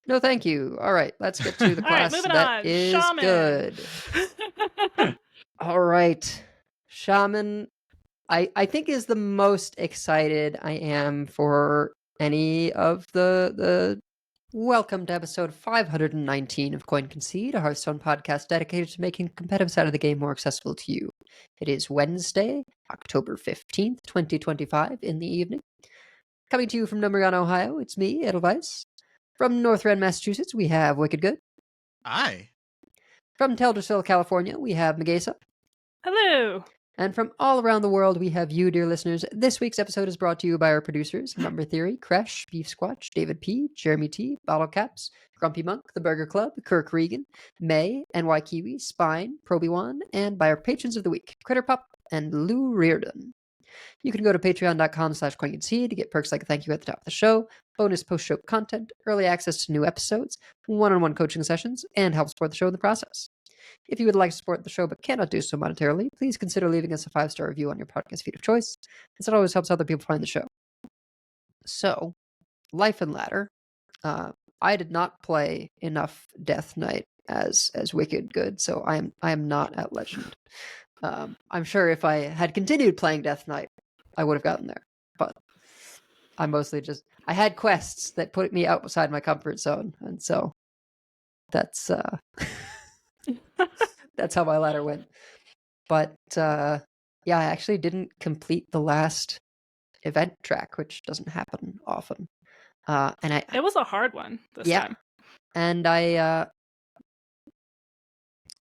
No, thank you. All right, let's get to the All right, class moving that on. is Shaman. good. All right, Shaman, I think is the most excited I am for any of the welcome to episode 519 of Coin Concede, a Hearthstone podcast dedicated to making the competitive side of the game more accessible to you. It is Wednesday, October 15th, 2025 in the evening. Coming to you from Number 1, Ohio, it's me, Edelweiss. From North Rend, Massachusetts, we have Wicked Good. Hi. From Teldersville, California, we have Megasa. Hello. And from all around the world, we have you, dear listeners. This week's episode is brought to you by our producers, Number Theory, Kresh, Beef Squatch, David P., Jeremy T., Bottle Caps, Grumpy Monk, The Burger Club, Kirk Regan, May, NY Kiwi, Spine, Proby1, and by our patrons of the week, Critter Pup and Lou Reardon. You can go to patreon.com/coinconcede to get perks like a thank you at the top of the show, bonus post-show content, early access to new episodes, one-on-one coaching sessions, and help support the show in the process. If you would like to support the show but cannot do so monetarily, please consider leaving us a 5-star review on your podcast feed of choice, as it always helps other people find the show. So, Life and Ladder. I did not play enough Death Knight as Wicked Good, so I am not at Legend. I'm sure if I had continued playing Death Knight, I would have gotten there. But I'm mostly I had quests that put me outside my comfort zone, and so that's that's how my ladder went. But yeah, I actually didn't complete the last event track, which doesn't happen often. And it was a hard one this time. And I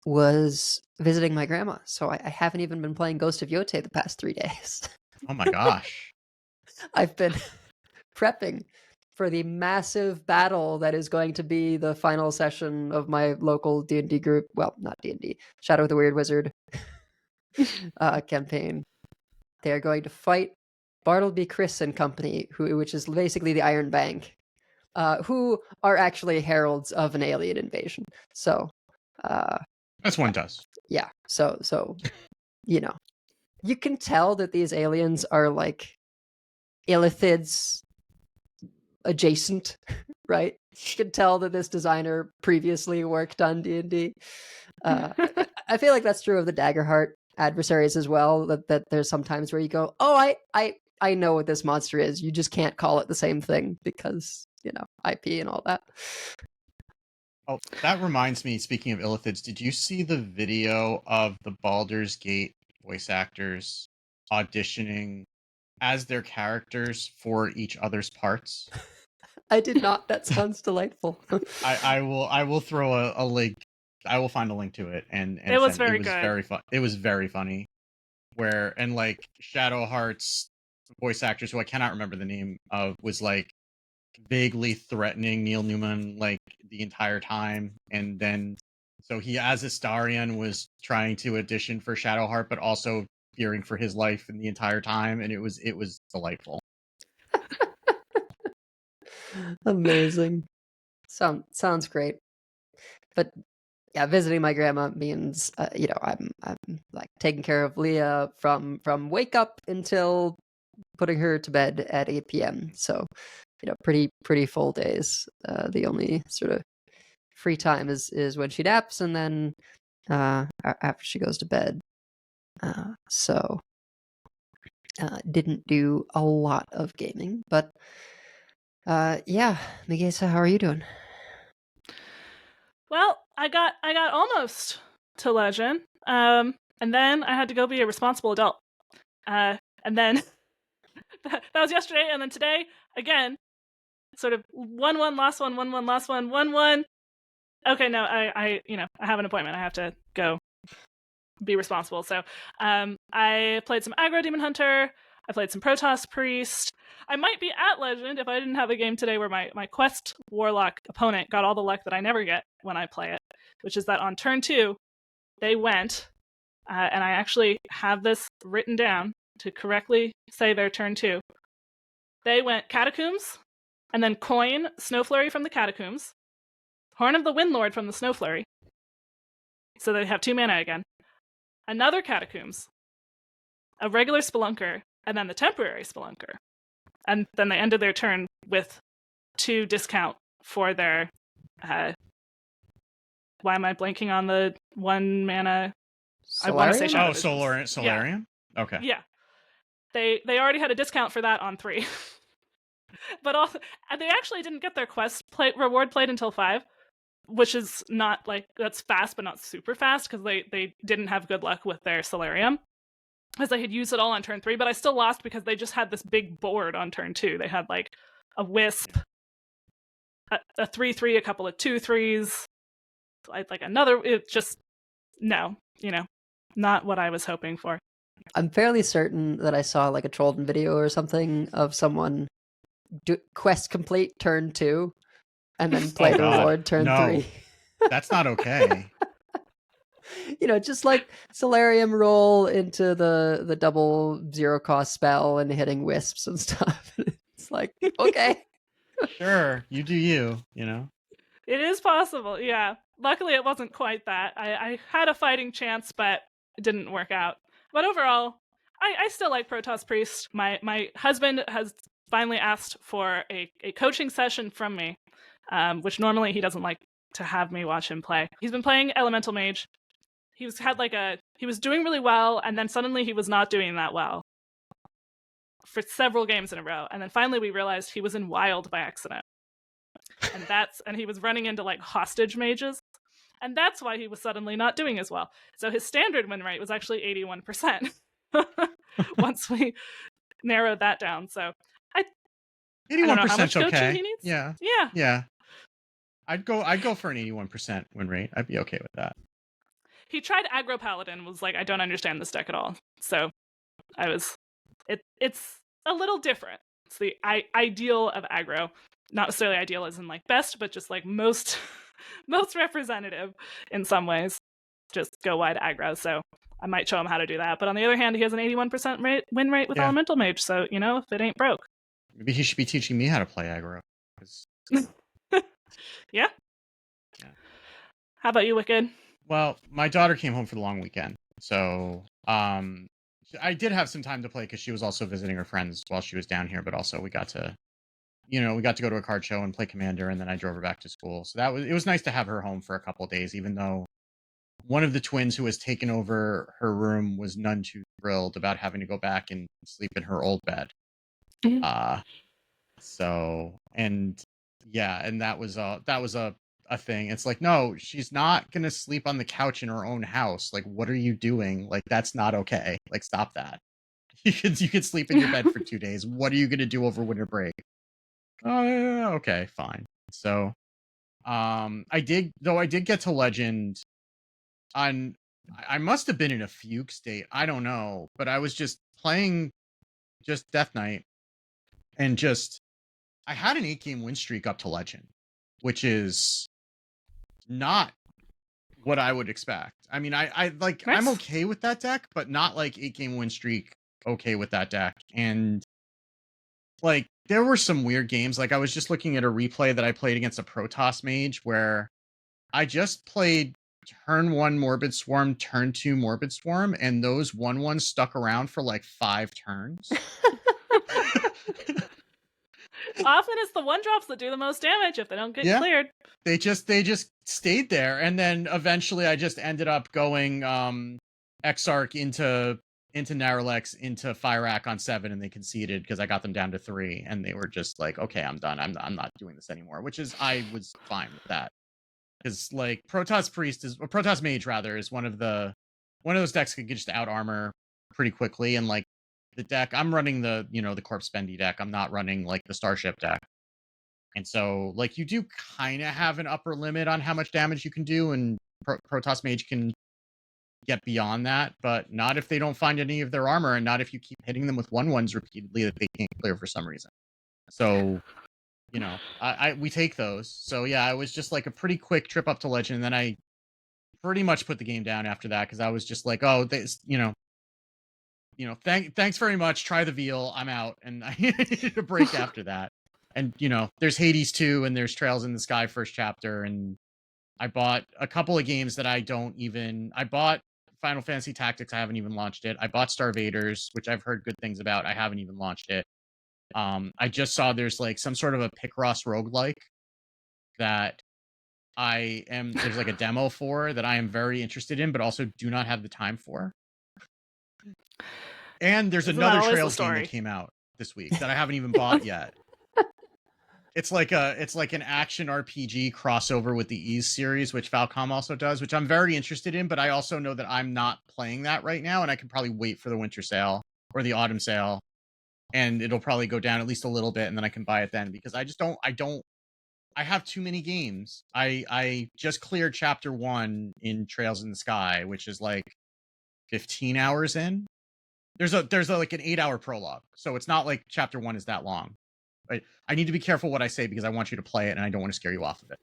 was visiting my grandma, so I haven't even been playing Ghost of Yote the past 3 days. Oh my gosh. I've been prepping for the massive battle that is going to be the final session of my local D&D group. Well, not D&D, Shadow of the Weird Wizard campaign. They are going to fight Bartleby, Chris and company, which is basically the Iron Bank, who are actually heralds of an alien invasion. So, as one does. Yeah. So, you know, you can tell that these aliens are like illithids adjacent, right? You can tell that this designer previously worked on D&D. I feel like that's true of the Daggerheart adversaries as well, that there's sometimes where you go, oh, I know what this monster is. You just can't call it the same thing because, IP and all that. Oh, that reminds me, speaking of illithids, did you see the video of the Baldur's Gate voice actors auditioning as their characters for each other's parts? I did not. That sounds delightful. I will throw a link. I will find a link to it, and it was very good. Very fun. It was very funny. And like Shadowheart's voice actors, who I cannot remember the name of, was like vaguely threatening Neil Newman like the entire time, and then so he, as Astarion, was trying to audition for Shadowheart, but also fearing for his life in the entire time, and it was delightful. Amazing. Sounds great. But yeah, visiting my grandma means I'm like taking care of Leah from wake up until putting her to bed at 8 p.m. So pretty full days. The only sort of free time is when she naps, and then after she goes to bed. So didn't do a lot of gaming, but yeah, Megasa, how are you doing? Well, I got almost to Legend, and then I had to go be a responsible adult, and then that was yesterday, and then today again, sort of 1-1 last one, 1-1 last one, 1-1. Okay, no, I have an appointment. I have to go be responsible. So I played some Aggro Demon Hunter. I played some Protoss Priest. I might be at Legend if I didn't have a game today where my Quest Warlock opponent got all the luck that I never get when I play it, which is that on turn 2, they went, and I actually have this written down to correctly say their turn 2. They went Catacombs, and then coin Snowflurry from the Catacombs, Horn of the Windlord from the Snowflurry, so they have 2 mana again, another Catacombs, a regular Spelunker, and then the temporary Spelunker. And then they ended their turn with 2 discount for their Why am I blanking on the 1 mana? I want to say Solarium? Shadow Oh, Visions. Solarium? Okay. Yeah. They already had a discount for that on 3. But also, they actually didn't get their quest reward played until 5, which is not like, that's fast, but not super fast, because they didn't have good luck with their Solarium, as they had used it all on turn 3, but I still lost because they just had this big board on turn 2. They had like a Wisp, a 3/3, a couple of 2/3s, like another. It just, no, not what I was hoping for. I'm fairly certain that I saw like a Trollden video or something of someone quest complete turn 2 and then play the God. reward turn No. 3. That's not okay. Just like Solarium roll into the double 0 cost spell and hitting wisps and stuff. It's like, okay. Sure, you do you, It is possible, yeah. Luckily, it wasn't quite that. I had a fighting chance, but it didn't work out. But overall, I still like Protoss Priest. My husband has finally asked for a coaching session from me, which normally he doesn't like to have me watch him play. He's been playing Elemental Mage. He was doing really well, and then suddenly he was not doing that well for several games in a row. And then finally we realized he was in Wild by accident. And he was running into like hostage mages. And that's why he was suddenly not doing as well. So his standard win rate was actually 81% once we narrowed that down. So 81% okay. He needs. Yeah. I'd go for an 81% win rate. I'd be okay with that. He tried Aggro Paladin, was like, I don't understand this deck at all. So it's a little different. It's the ideal of aggro. Not necessarily ideal as in like best, but just like most representative in some ways. Just go wide aggro. So I might show him how to do that. But on the other hand, he has an 81% win rate with Elemental Mage. So, if it ain't broke. Maybe he should be teaching me how to play aggro. Yeah. How about you, Wicked? Well, my daughter came home for the long weekend. So I did have some time to play because she was also visiting her friends while she was down here. But also we got to go to a card show and play Commander, and then I drove her back to school. So it was nice to have her home for a couple of days, even though one of the twins who has taken over her room was none too thrilled about having to go back and sleep in her old bed. Mm-hmm. And that was a thing. It's like, no, she's not gonna sleep on the couch in her own house. Like, what are you doing? Like, that's not okay. Like, stop that. You could sleep in your bed for 2 days. What are you gonna do over winter break? Oh, okay, fine. So, I did get to Legend on. I must have been in a fugue state. I don't know, but I was just playing Death Knight, and I had an 8-game win streak up to Legend, which is not what I would expect. I mean, I like, nice. I'm okay with that deck, but not like 8-game win streak okay with that deck. And like, there were some weird games. Like, I was just looking at a replay that I played against a Protoss Mage where I just played turn 1 Morbid Swarm, turn 2 Morbid Swarm, and those 1/1s stuck around for like 5 turns. Often it's the 1-drops that do the most damage if they don't get cleared. They just stayed there, and then eventually I just ended up going Exarch into Naralex into Fireack on 7, and they conceded because I got them down to 3, and they were just like, okay, I'm done. I'm not doing this anymore, which is, I was fine with that. Because like Protoss Mage rather is one of those decks that can just out armor pretty quickly, and like the deck I'm running the Corpse Bendy deck. I'm not running like the Starship deck. And so like you do kind of have an upper limit on how much damage you can do, and Protoss Mage can get beyond that, but not if they don't find any of their armor, and not if you keep hitting them with 1/1s repeatedly that they can't clear for some reason. So we take those. So yeah, I was just like a pretty quick trip up to Legend, and then I pretty much put the game down after that because I was just like, oh, this, thanks very much. Try the veal. I'm out, and I needed a break after that. And there's Hades 2, and there's Trails in the Sky first chapter, and I bought a couple of games that I bought Final Fantasy Tactics. I haven't even launched it. I bought Star Vaders, which I've heard good things about. I haven't even launched it. I just saw there's like some sort of a Picross roguelike that there's like a demo for that I am very interested in, but also do not have the time for. And there's Isn't that another always the Trails game that story? came out this week that I haven't even bought yet. It's like an action RPG crossover with the Ease series, which Falcom also does, which I'm very interested in, but I also know that I'm not playing that right now, and I can probably wait for the winter sale or the autumn sale, and it'll probably go down at least a little bit, and then I can buy it then, because I have too many games. I just cleared chapter 1 in Trails in the Sky, which is like 15 hours in. There's like an 8-hour prologue, so it's not like chapter 1 is that long. I need to be careful what I say because I want you to play it and I don't want to scare you off of it.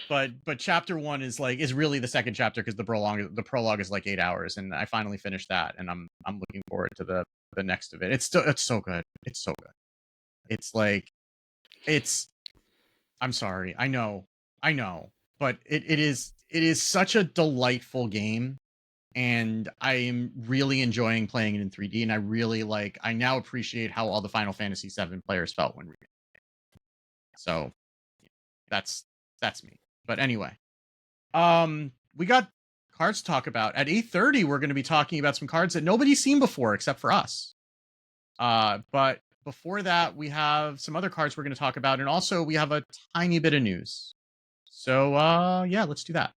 But chapter 1 is really the second chapter, because the prologue is like 8 hours, and I finally finished that, and I'm looking forward to the next of it. It's so good. It's so good. It's like I'm sorry. I know, but it is such a delightful game. And I am really enjoying playing it in 3D, and I now appreciate how all the Final Fantasy VII players felt when reading it. So that's me. But anyway, we got cards to talk about. At 8:30, we're going to be talking about some cards that nobody's seen before except for us. But before that, we have some other cards we're going to talk about, and also we have a tiny bit of news. So yeah, let's do that.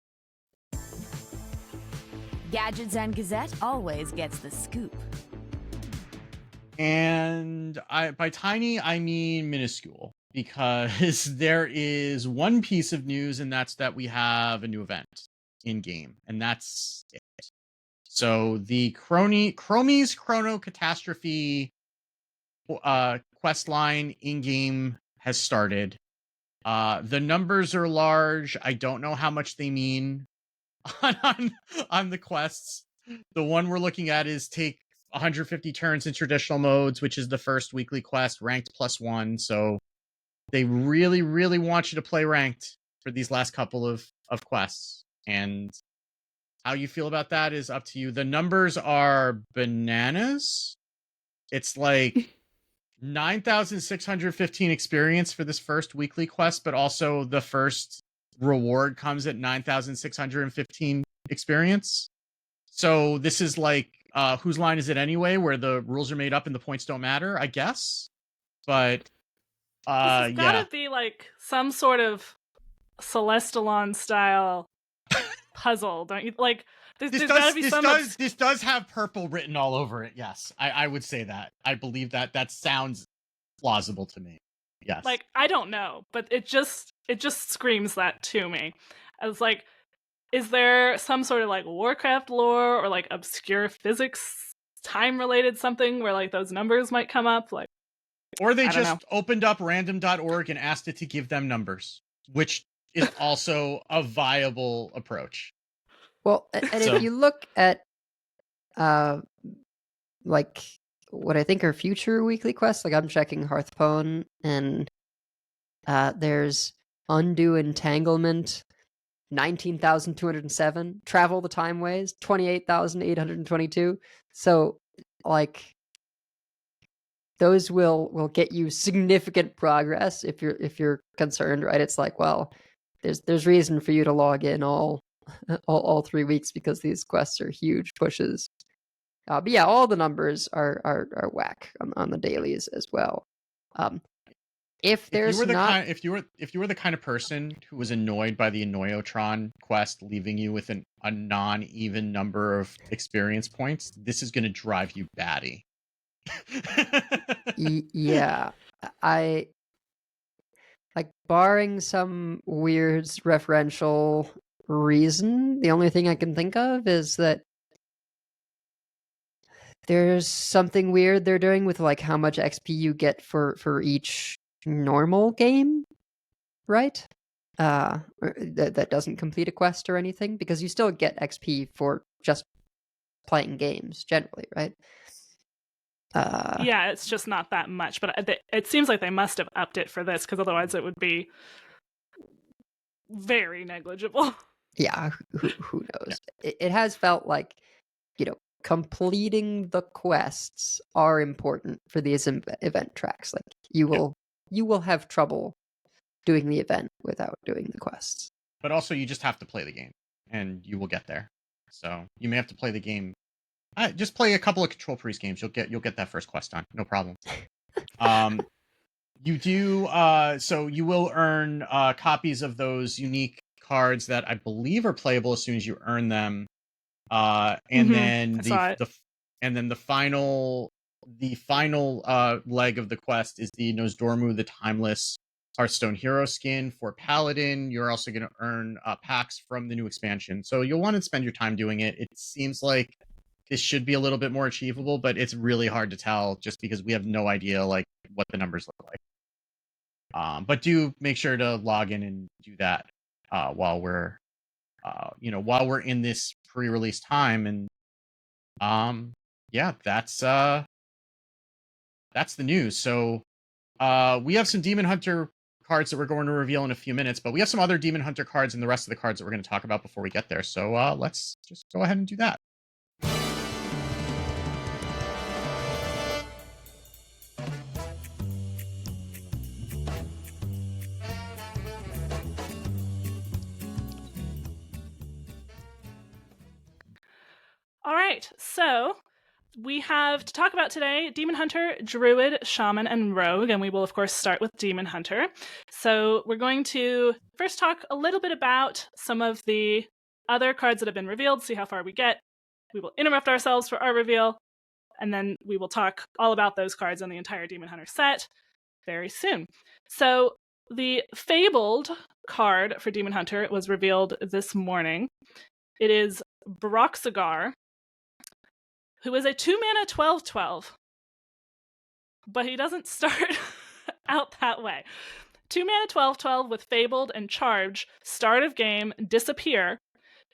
Gadgets and Gazette always gets the scoop. And by tiny, I mean minuscule, because there is one piece of news, and that's that we have a new event in game, and that's it. So the Chromie's Chrono Catastrophe quest line in game has started. The numbers are large. I don't know how much they mean on the quests. The one we're looking at is take 150 turns in traditional modes, which is the first weekly quest, ranked +1. So they really, really want you to play ranked for these last couple of quests. And how you feel about that is up to you. The numbers are bananas. It's like 9,615 experience for this first weekly quest, but also the first reward comes at 9,615 experience. So this is like whose line is it anyway, where the rules are made up and the points don't matter, I guess. But This has gotta yeah, be like some sort of Celestalon style puzzle, don't you? Like there's gotta be this does have purple written all over it. Yes, I would say that. I believe that sounds plausible to me. Yes. Like, I don't know, but it just screams that to me. I was like, is there some sort of like Warcraft lore or like obscure physics time related something where like those numbers might come up? Like, or they just opened up random.org and asked it to give them numbers, which is also a viable approach. Well, and if you look at like what I think are future weekly quests, like I'm checking Hearthstone, and there's Undo Entanglement, 19,207, Travel the Timeways, 28,822. So like those will get you significant progress if you're concerned, right? It's like, well, there's reason for you to log in all 3 weeks because these quests are huge pushes. But yeah, all the numbers are whack on the dailies as well. If you were the kind of person who was annoyed by the Annoyotron quest leaving you with a non-even number of experience points, this is going to drive you batty. Yeah, I like, barring some weird referential reason, the only thing I can think of is that there's something weird they're doing with like how much XP you get for each normal game, right? That doesn't complete a quest or anything, because you still get XP for just playing games generally, right? Yeah, it's just not that much, but it seems like they must have upped it for this, because otherwise it would be very negligible. Yeah, who knows? Yeah. It has felt like, completing the quests are important for these event tracks. Like you will have trouble doing the event without doing the quests. But also, you just have to play the game, and you will get there. So you may have to play the game. Just play a couple of Control Priest games. You'll get that first quest done. No problem. You do. So you will earn copies of those unique cards that I believe are playable as soon as you earn them. And then the final leg of the quest is the Nosdormu, the Timeless Hearthstone Hero skin for Paladin. You're also going to earn packs from the new expansion. So you'll want to spend your time doing it. It seems like this should be a little bit more achievable, but it's really hard to tell just because we have no idea like what the numbers look like. But do make sure to log in and do that while we're in this pre-release time. And that's the news. So we have some Demon Hunter cards that we're going to reveal in a few minutes, but we have some other Demon Hunter cards and the rest of the cards that we're going to talk about before we get there. So let's just go ahead and do that. All right, so we have to talk about today Demon Hunter, Druid, Shaman, and Rogue, and we will, of course, start with Demon Hunter. So we're going to first talk a little bit about some of the other cards that have been revealed, see how far we get. We will interrupt ourselves for our reveal, and then we will talk all about those cards and the entire Demon Hunter set very soon. So the Fabled card for Demon Hunter was revealed this morning. It is Broxigar, who is a 2-mana 12/12, but he doesn't start out that way. 2-mana 12/12 with Fabled and Charge, start of game, disappear,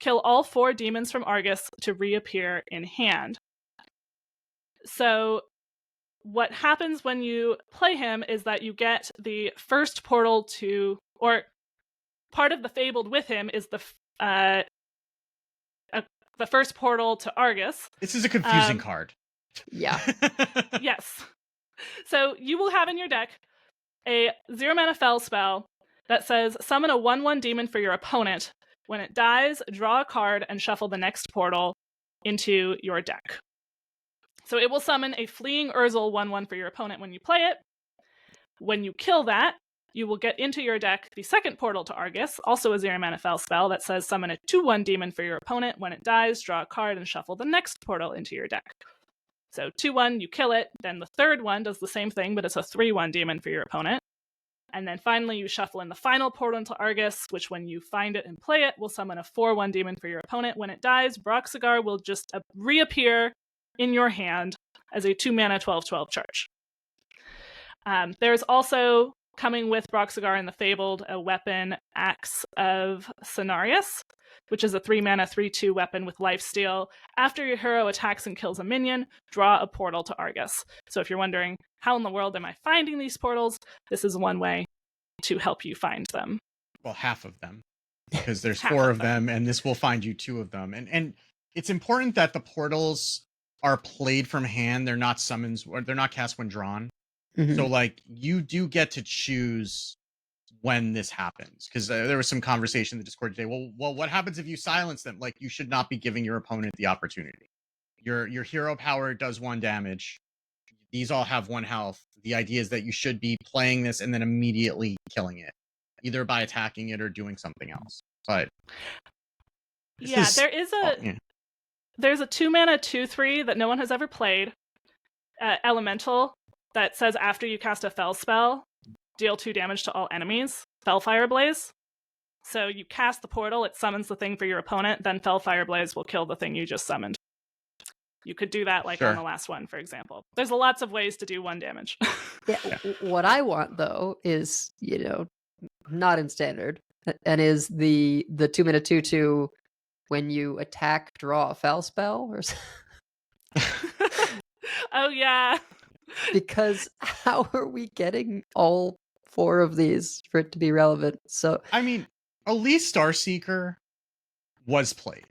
kill all 4 demons from Argus to reappear in hand. So what happens when you play him is that you get the first portal to, or part of the Fabled with him is the first portal to Argus. This is a confusing card. Yeah. Yes. So you will have in your deck a 0-mana Fel spell that says summon a 1/1 demon for your opponent. When it dies, draw a card and shuffle the next portal into your deck. So it will summon a Fleeing Urzel 1/1 for your opponent when you play it. When you kill that, you will get into your deck the second portal to Argus, also a 0-mana Fel spell that says summon a 2/1 demon for your opponent. When it dies, draw a card and shuffle the next portal into your deck. So 2/1, you kill it. Then the third one does the same thing, but it's a 3/1 demon for your opponent. And then finally, you shuffle in the final portal into Argus, which when you find it and play it, will summon a 4/1 demon for your opponent. When it dies, Broxigar will just reappear in your hand as a 2-mana 12/12 charge. There's also, coming with Broxigar and the Fabled, a weapon, Axe of Cenarius, which is a 3-mana 3/2 weapon with lifesteal. After your hero attacks and kills a minion, draw a portal to Argus. So if you're wondering, how in the world am I finding these portals? This is one way to help you find them. Well, half of them, because there's 4 of them, and this will find you 2 of them. And it's important that the portals are played from hand. They're not summons, or they're not cast when drawn. Mhm. So like you do get to choose when this happens, because there was some conversation in the Discord today. Well, what happens if you silence them? Like, you should not be giving your opponent the opportunity. Your hero power does 1 damage. These all have 1 health. The idea is that you should be playing this and then immediately killing it, either by attacking it or doing something else. But there's a 2-mana 2/3 that no one has ever played, Elemental, that says after you cast a Fel spell, deal 2 damage to all enemies. Felfire Blaze. So you cast the portal, it summons the thing for your opponent, then Felfire Blaze will kill the thing you just summoned. You could do that on the last one, for example. There's lots of ways to do 1 damage. What I want, though, is, not in standard, and is the 2-mana 2/2 when you attack, draw a Fel spell or something. Oh, yeah. Because how are we getting all 4 of these for it to be relevant? So I mean, Elise Starseeker was played,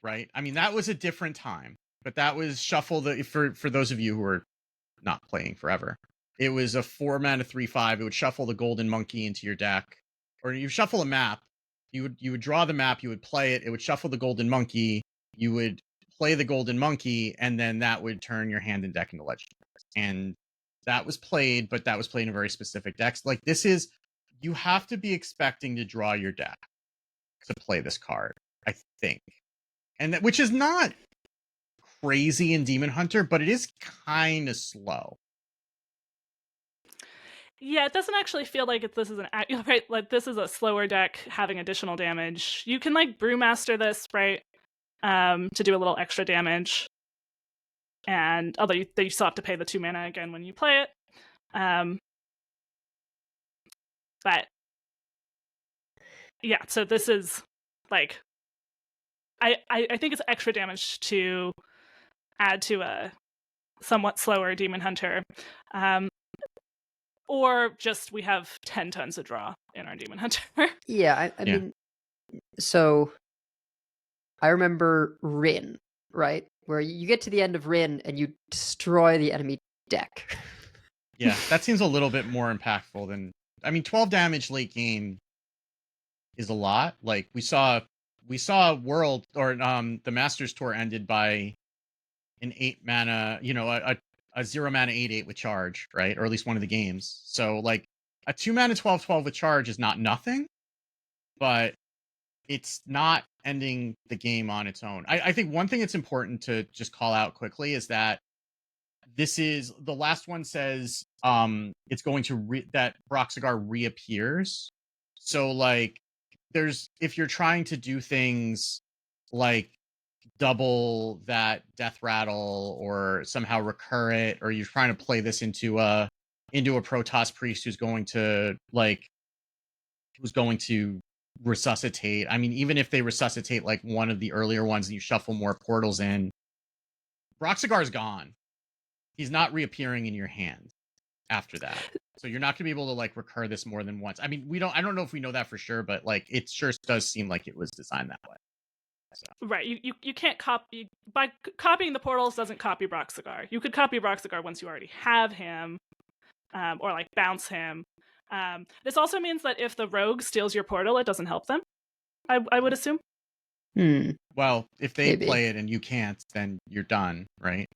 right? I mean, that was a different time, but that was shuffle for those of you who are not playing forever. it was a 4 mana 3/5. It would shuffle the Golden Monkey into your deck, or you shuffle a map. You would draw the map. You would play it. It would shuffle the Golden Monkey. You would play the Golden Monkey, and then that would turn your hand and deck into legendaries. And that was played, but that was played in very specific decks. Like this is, you have to be expecting to draw your deck to play this card, I think, and that, which is not crazy in Demon Hunter, but it is kind of slow. Yeah, it doesn't actually feel like this is right. Like this is a slower deck having additional damage. You can like Brewmaster this, right, to do a little extra damage. And although you still have to pay the 2 mana again when you play it, but yeah. So this is like, I think it's extra damage to add to a somewhat slower Demon Hunter. Or just we have 10 tons of draw in our Demon Hunter. Yeah, I mean, so I remember Rin, right? Where you get to the end of Rin and you destroy the enemy deck. Yeah, that seems a little bit more impactful than, I mean, 12 damage late game is a lot. Like we saw World, or the Masters Tour ended by an 8 mana, a 0 mana 8/8 with charge, right? Or at least one of the games. So like a 2 mana 12/12 with charge is not nothing, but it's not ending the game on its own. I think one thing that's important to just call out quickly is that this is, the last one says it's going to that Broxigar reappears. So like if you're trying to do things like double that Death Rattle or somehow recur it, or you're trying to play this into a Protoss Priest who's going to resuscitate. I mean, even if they resuscitate like one of the earlier ones and you shuffle more portals in, Broxigar's gone. He's not reappearing in your hand after that. So you're not going to be able to like recur this more than once. I mean, I don't know if we know that for sure, but like it sure does seem like it was designed that way. So. Right, you can't copy, by copying the portals doesn't copy Broxigar. You could copy Broxigar once you already have him, or like bounce him. This also means that if the rogue steals your portal, it doesn't help them, I would assume. Well, if they play it and you can't, then you're done, right?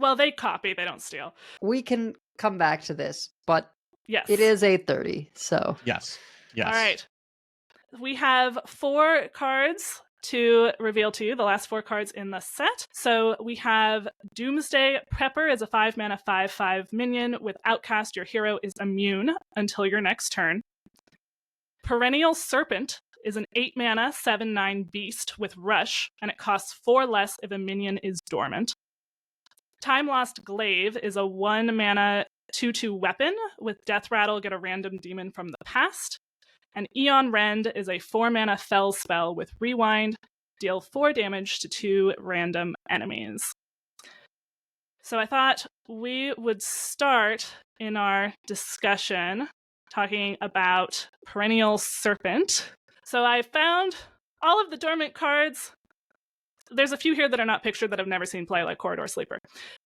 Well, they copy, they don't steal. We can come back to this, but yes, it is 8:30, so yes. All right, we have 4 cards to reveal to you, the last 4 cards in the set. So we have Doomsday Prepper is a 5 mana 5/5 minion. With Outcast, your hero is immune until your next turn. Perennial Serpent is an 8 mana 7/9 beast with Rush, and it costs 4 less if a minion is dormant. Time Lost Glaive is a 1 mana 2/2 weapon. With Death Rattle, get a random demon from the past. And Eon Rend is a 4 mana fell spell with Rewind. Deal 4 damage to 2 random enemies. So I thought we would start in our discussion talking about Perennial Serpent. So I found all of the dormant cards. There's a few here that are not pictured that I've never seen play, like Corridor Sleeper.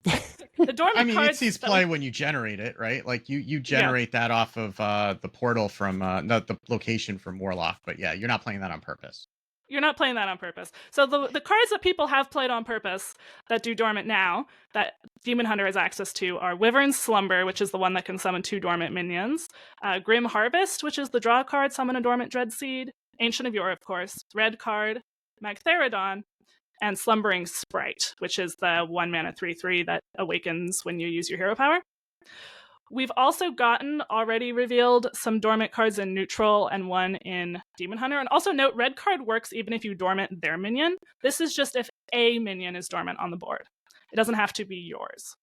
The dormant I mean, cards it sees play when you generate it, right? Like you generate that off of the portal from the location from Warlock, but yeah, you're not playing that on purpose. You're not playing that on purpose. So the cards that people have played on purpose that do dormant now, that Demon Hunter has access to, are Wyvern's Slumber, which is the one that can summon 2 dormant minions, Grim Harvest, which is the draw card, summon a dormant Dreadseed, Ancient of Yore, of course, Red card, Magtheridon, and Slumbering Sprite, which is the 1 mana 3/3 that awakens when you use your hero power. We've also gotten already revealed some dormant cards in neutral and one in Demon Hunter. And also note, red card works even if you dormant their minion. This is just if a minion is dormant on the board. It doesn't have to be yours.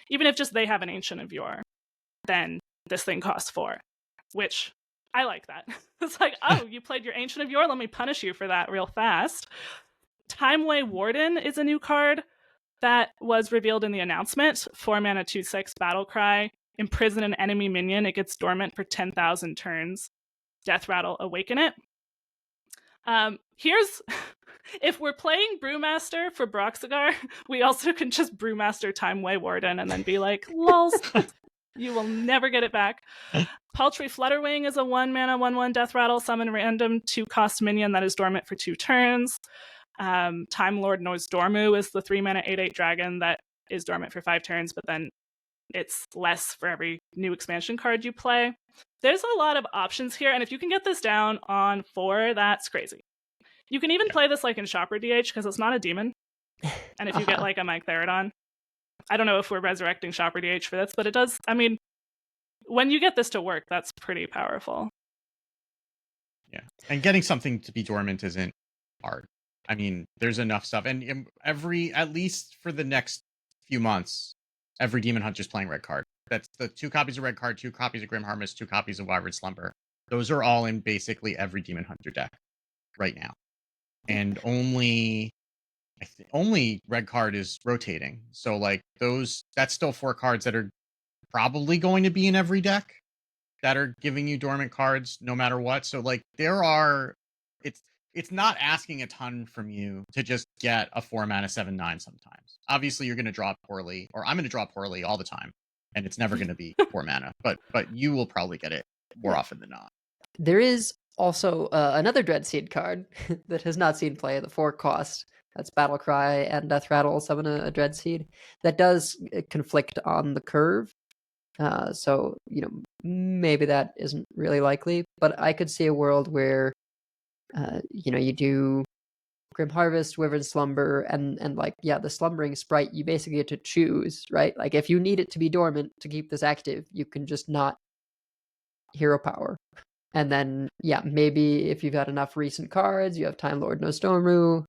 Even if just they have an Ancient of Yore, then this thing costs 4, which I like that. It's like, oh, you played your Ancient of Yore? Let me punish you for that real fast. Timeway Warden is a new card that was revealed in the announcement. 4 mana 2/6 battle cry. Imprison an enemy minion. It gets dormant for 10,000 turns. Death Rattle, awaken it. Here's, if we're playing Brewmaster for Broxigar, we also can just Brewmaster Timeway Warden and then be like, lols. You will never get it back. Paltry Flutterwing is a 1-mana 1/1 Death Rattle. Summon random 2-cost minion that is dormant for 2 turns. Time Lord Nozdormu is the 3-mana 8/8 dragon that is dormant for 5 turns, but then it's less for every new expansion card you play. There's a lot of options here, and if you can get this down on 4, that's crazy. You can even play this like in Shopper DH because it's not a demon. And if you get like a Mike Therodon, I don't know if we're resurrecting Shopper DH for this, but it does. I mean, when you get this to work, that's pretty powerful. Yeah. And getting something to be dormant isn't hard. I mean, there's enough stuff. And at least for the next few months, every Demon Hunter's playing red card. That's the 2 copies of red card, 2 copies of Grim Harvest, 2 copies of Wyvern Slumber. Those are all in basically every Demon Hunter deck right now. And only red card is rotating. So like that's still 4 cards that are probably going to be in every deck that are giving you dormant cards no matter what. So like it's not asking a ton from you to just get a 4-mana 7/9 sometimes. Obviously you're going to draw poorly, or I'm going to draw poorly all the time, and it's never going to be 4 mana, but you will probably get it more often than not. There is also another Dreadseed card that has not seen play, the 4 cost. That's Battle Cry and Death Rattle summon a Dreadseed. That does conflict on the curve. So, maybe that isn't really likely. But I could see a world where, you do Grim Harvest, Wyvern Slumber, and the Slumbering Sprite, you basically get to choose, right? Like, if you need it to be dormant to keep this active, you can just not hero power. And then, maybe if you've got enough recent cards, you have Time Lord Nozdormu.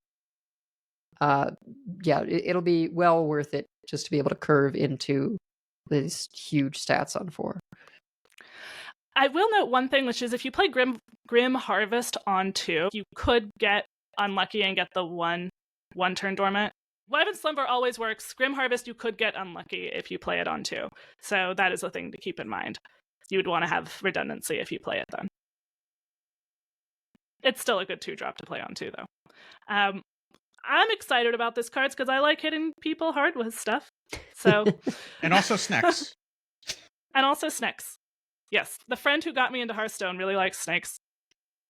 It'll be well worth it just to be able to curve into these huge stats on 4. I will note one thing, which is if you play Grim Harvest on 2, you could get unlucky and get the one turn dormant. Wyvern Slumber always works. Grim Harvest, you could get unlucky if you play it on 2. So that is a thing to keep in mind. You would want to have redundancy if you play it then. It's still a good 2-drop to play on 2, though. I'm excited about this cards because I like hitting people hard with stuff. So And also snacks. And also snakes. Yes, the friend who got me into Hearthstone really likes snakes.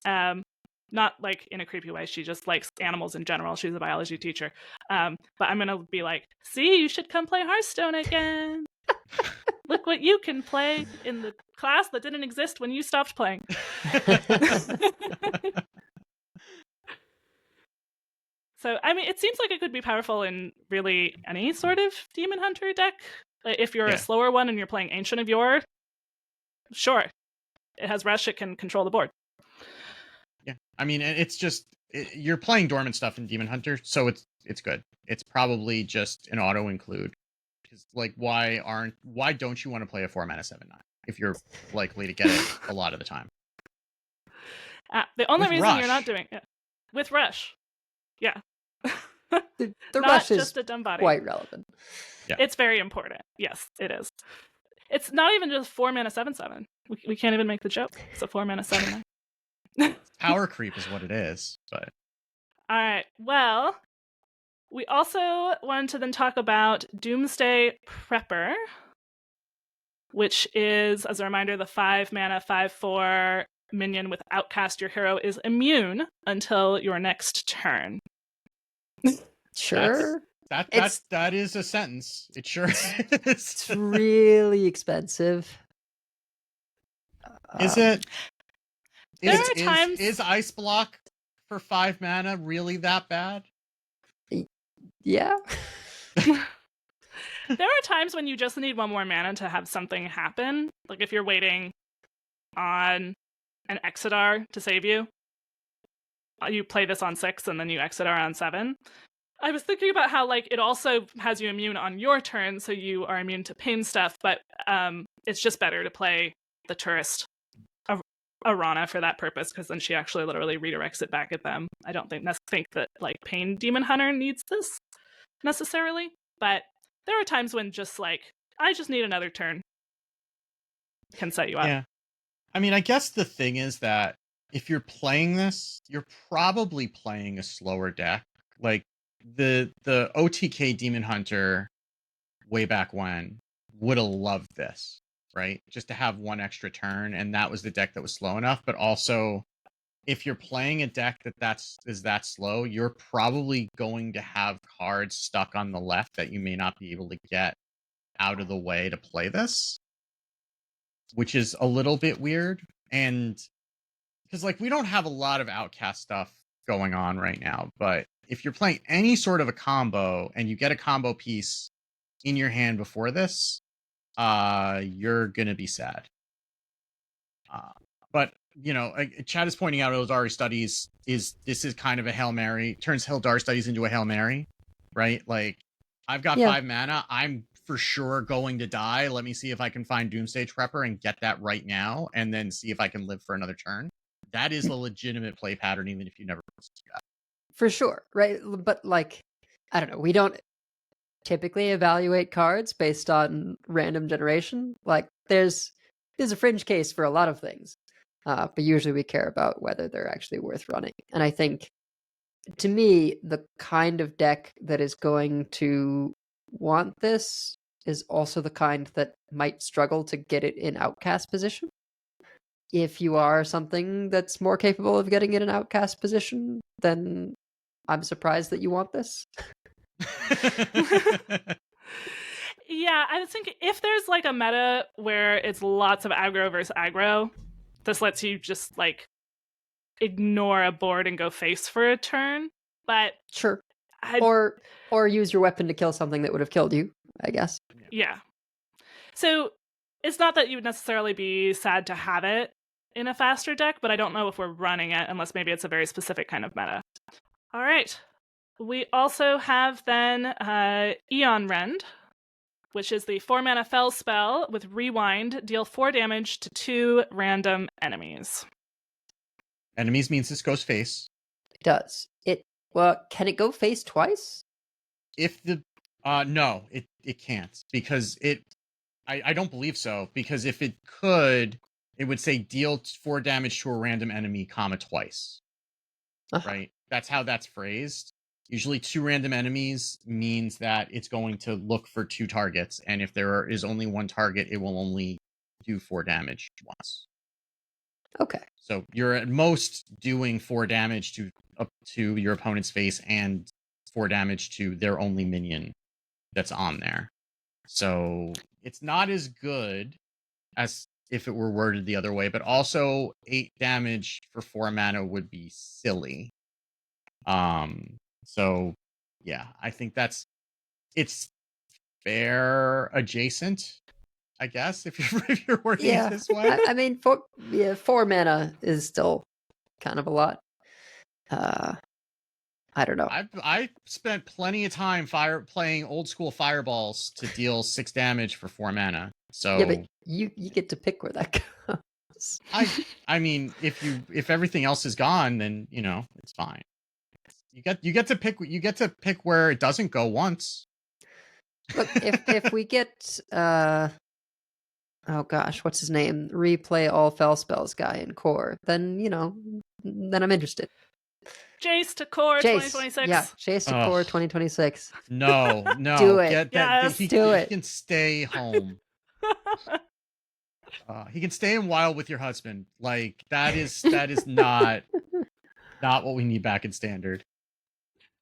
Not like in a creepy way. She just likes animals in general. She's a biology teacher. But I'm going to be like, see, you should come play Hearthstone again. Look what you can play in the class that didn't exist when you stopped playing. So, I mean, it seems like it could be powerful in really any sort of Demon Hunter deck. If you're a slower one and you're playing Ancient of Yore, sure. It has Rush, it can control the board. Yeah, I mean, it's just, you're playing dormant stuff in Demon Hunter, so it's good. It's probably just an auto include. Because, like, why don't you want to play a 4-mana 7/9 if you're likely to get it a lot of the time? The only With reason Rush. you're not doing it with Rush. Yeah. The Not Rush is just a dumb body. quite relevant. Yeah. It's very important. Yes, it is. It's not even just 4-mana 7/7. We can't even make the joke. It's a 4-mana 7/9. Power creep is what it is. But All right. Well, we also wanted to then talk about Doomsday Prepper, which is, as a reminder, the 5-mana 5/4 minion with Outcast. Your hero is immune until your next turn. Sure. That is a sentence. It sure is. It's really expensive. Is it? There are times- Is Ice Block for 5 mana really that bad? Yeah. There are times when you just need 1 more mana to have something happen. Like if you're waiting on an Exodar to save you, you play this on 6 and then you Exodar on 7. I was thinking about how like it also has you immune on your turn, so you are immune to pain stuff, but it's just better to play the tourist Arana for that purpose, because then she actually literally redirects it back at them. I don't think that like Pain Demon Hunter needs this necessarily, but there are times when just like I just need another turn can set you up. Yeah. I mean, I guess the thing is that if you're playing this, you're probably playing a slower deck. Like the OTK Demon Hunter way back when would have loved this, right? Just to have one extra turn, and that was the deck that was slow enough. But also, if you're playing a deck is that slow, you're probably going to have cards stuck on the left that you may not be able to get out of the way to play this, which is a little bit weird. And because like we don't have a lot of outcast stuff going on right now, but if you're playing any sort of a combo and you get a combo piece in your hand before this, you're gonna be sad. But you know, Chad is pointing out Eldari studies this is kind of a Hail Mary, turns Eldari studies into a Hail Mary, right? Like, I've got 5 mana, I'm for sure going to die. Let me see if I can find Doomstage Prepper and get that right now, and then see if I can live for another turn. That is a legitimate play pattern, even if you never that. For sure, right? But like, I don't know, we don't typically evaluate cards based on random generation. Like, there's a fringe case for a lot of things. But usually we care about whether they're actually worth running. And I think, to me, the kind of deck that is going to want this is also the kind that might struggle to get it in outcast position. If you are something that's more capable of getting it in outcast position, then I'm surprised that you want this. Yeah, I was thinking if there's like a meta where it's lots of aggro versus aggro, this lets you just like ignore a board and go face for a turn. But sure, or use your weapon to kill something that would have killed you, I guess. Yeah. So it's not that you would necessarily be sad to have it in a faster deck, but I don't know if we're running it unless maybe it's a very specific kind of meta. All right. We also have then Aeon Rend, which is the 4-mana Fel spell with Rewind. Deal 4 damage to 2 random enemies. Enemies means this goes face. It does. Well, can it go face twice? If the no, it can't, because I don't believe so, because if it could, it would say deal 4 damage to a random enemy, twice. Right? That's how that's phrased. Usually 2 random enemies means that it's going to look for 2 targets, and if there is only 1 target, it will only do 4 damage once. Okay. So you're at most doing 4 damage up to your opponent's face and 4 damage to their only minion that's on there. So it's not as good as if it were worded the other way, but also 8 damage for 4 mana would be silly. So yeah, I think it's fair adjacent, I guess, if you're wording it this way. I mean, 4 mana is still kind of a lot. I don't know. I spent plenty of time playing old school fireballs to deal 6 damage for 4 mana. So yeah, but you get to pick where that goes. I mean, if everything else is gone, then it's fine. You get to pick where it doesn't go once. Look, if we get oh gosh, what's his name? Replay all Fel spells guy in core, then then I'm interested. Jace to core 2026. Yeah, Jace to core 2026. No. Do it. He can stay home. He can stay in WoW with your husband. Like that is not what we need back in Standard.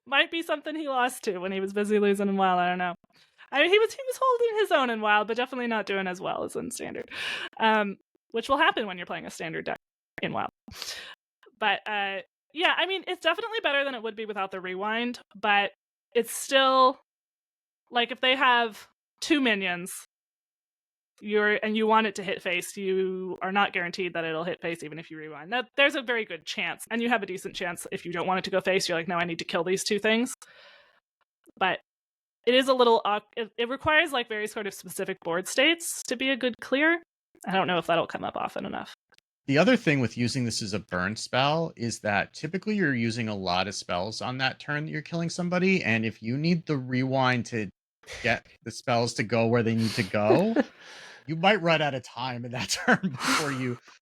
Might be something he lost to when he was busy losing in WoW. I don't know. I mean, he was holding his own in WoW, but definitely not doing as well as in Standard. Which will happen when you're playing a Standard deck in WoW. But yeah, I mean, it's definitely better than it would be without the Rewind, but it's still like if they have 2 minions, and you want it to hit face, you are not guaranteed that it'll hit face even if you rewind. There's a very good chance, and you have a decent chance if you don't want it to go face. You're like, no, I need to kill these 2 things. But it is a little it requires like very sort of specific board states to be a good clear. I don't know if that'll come up often enough. The other thing with using this as a burn spell is that typically you're using a lot of spells on that turn that you're killing somebody, and if you need the rewind to get the spells to go where they need to go, you might run out of time in that turn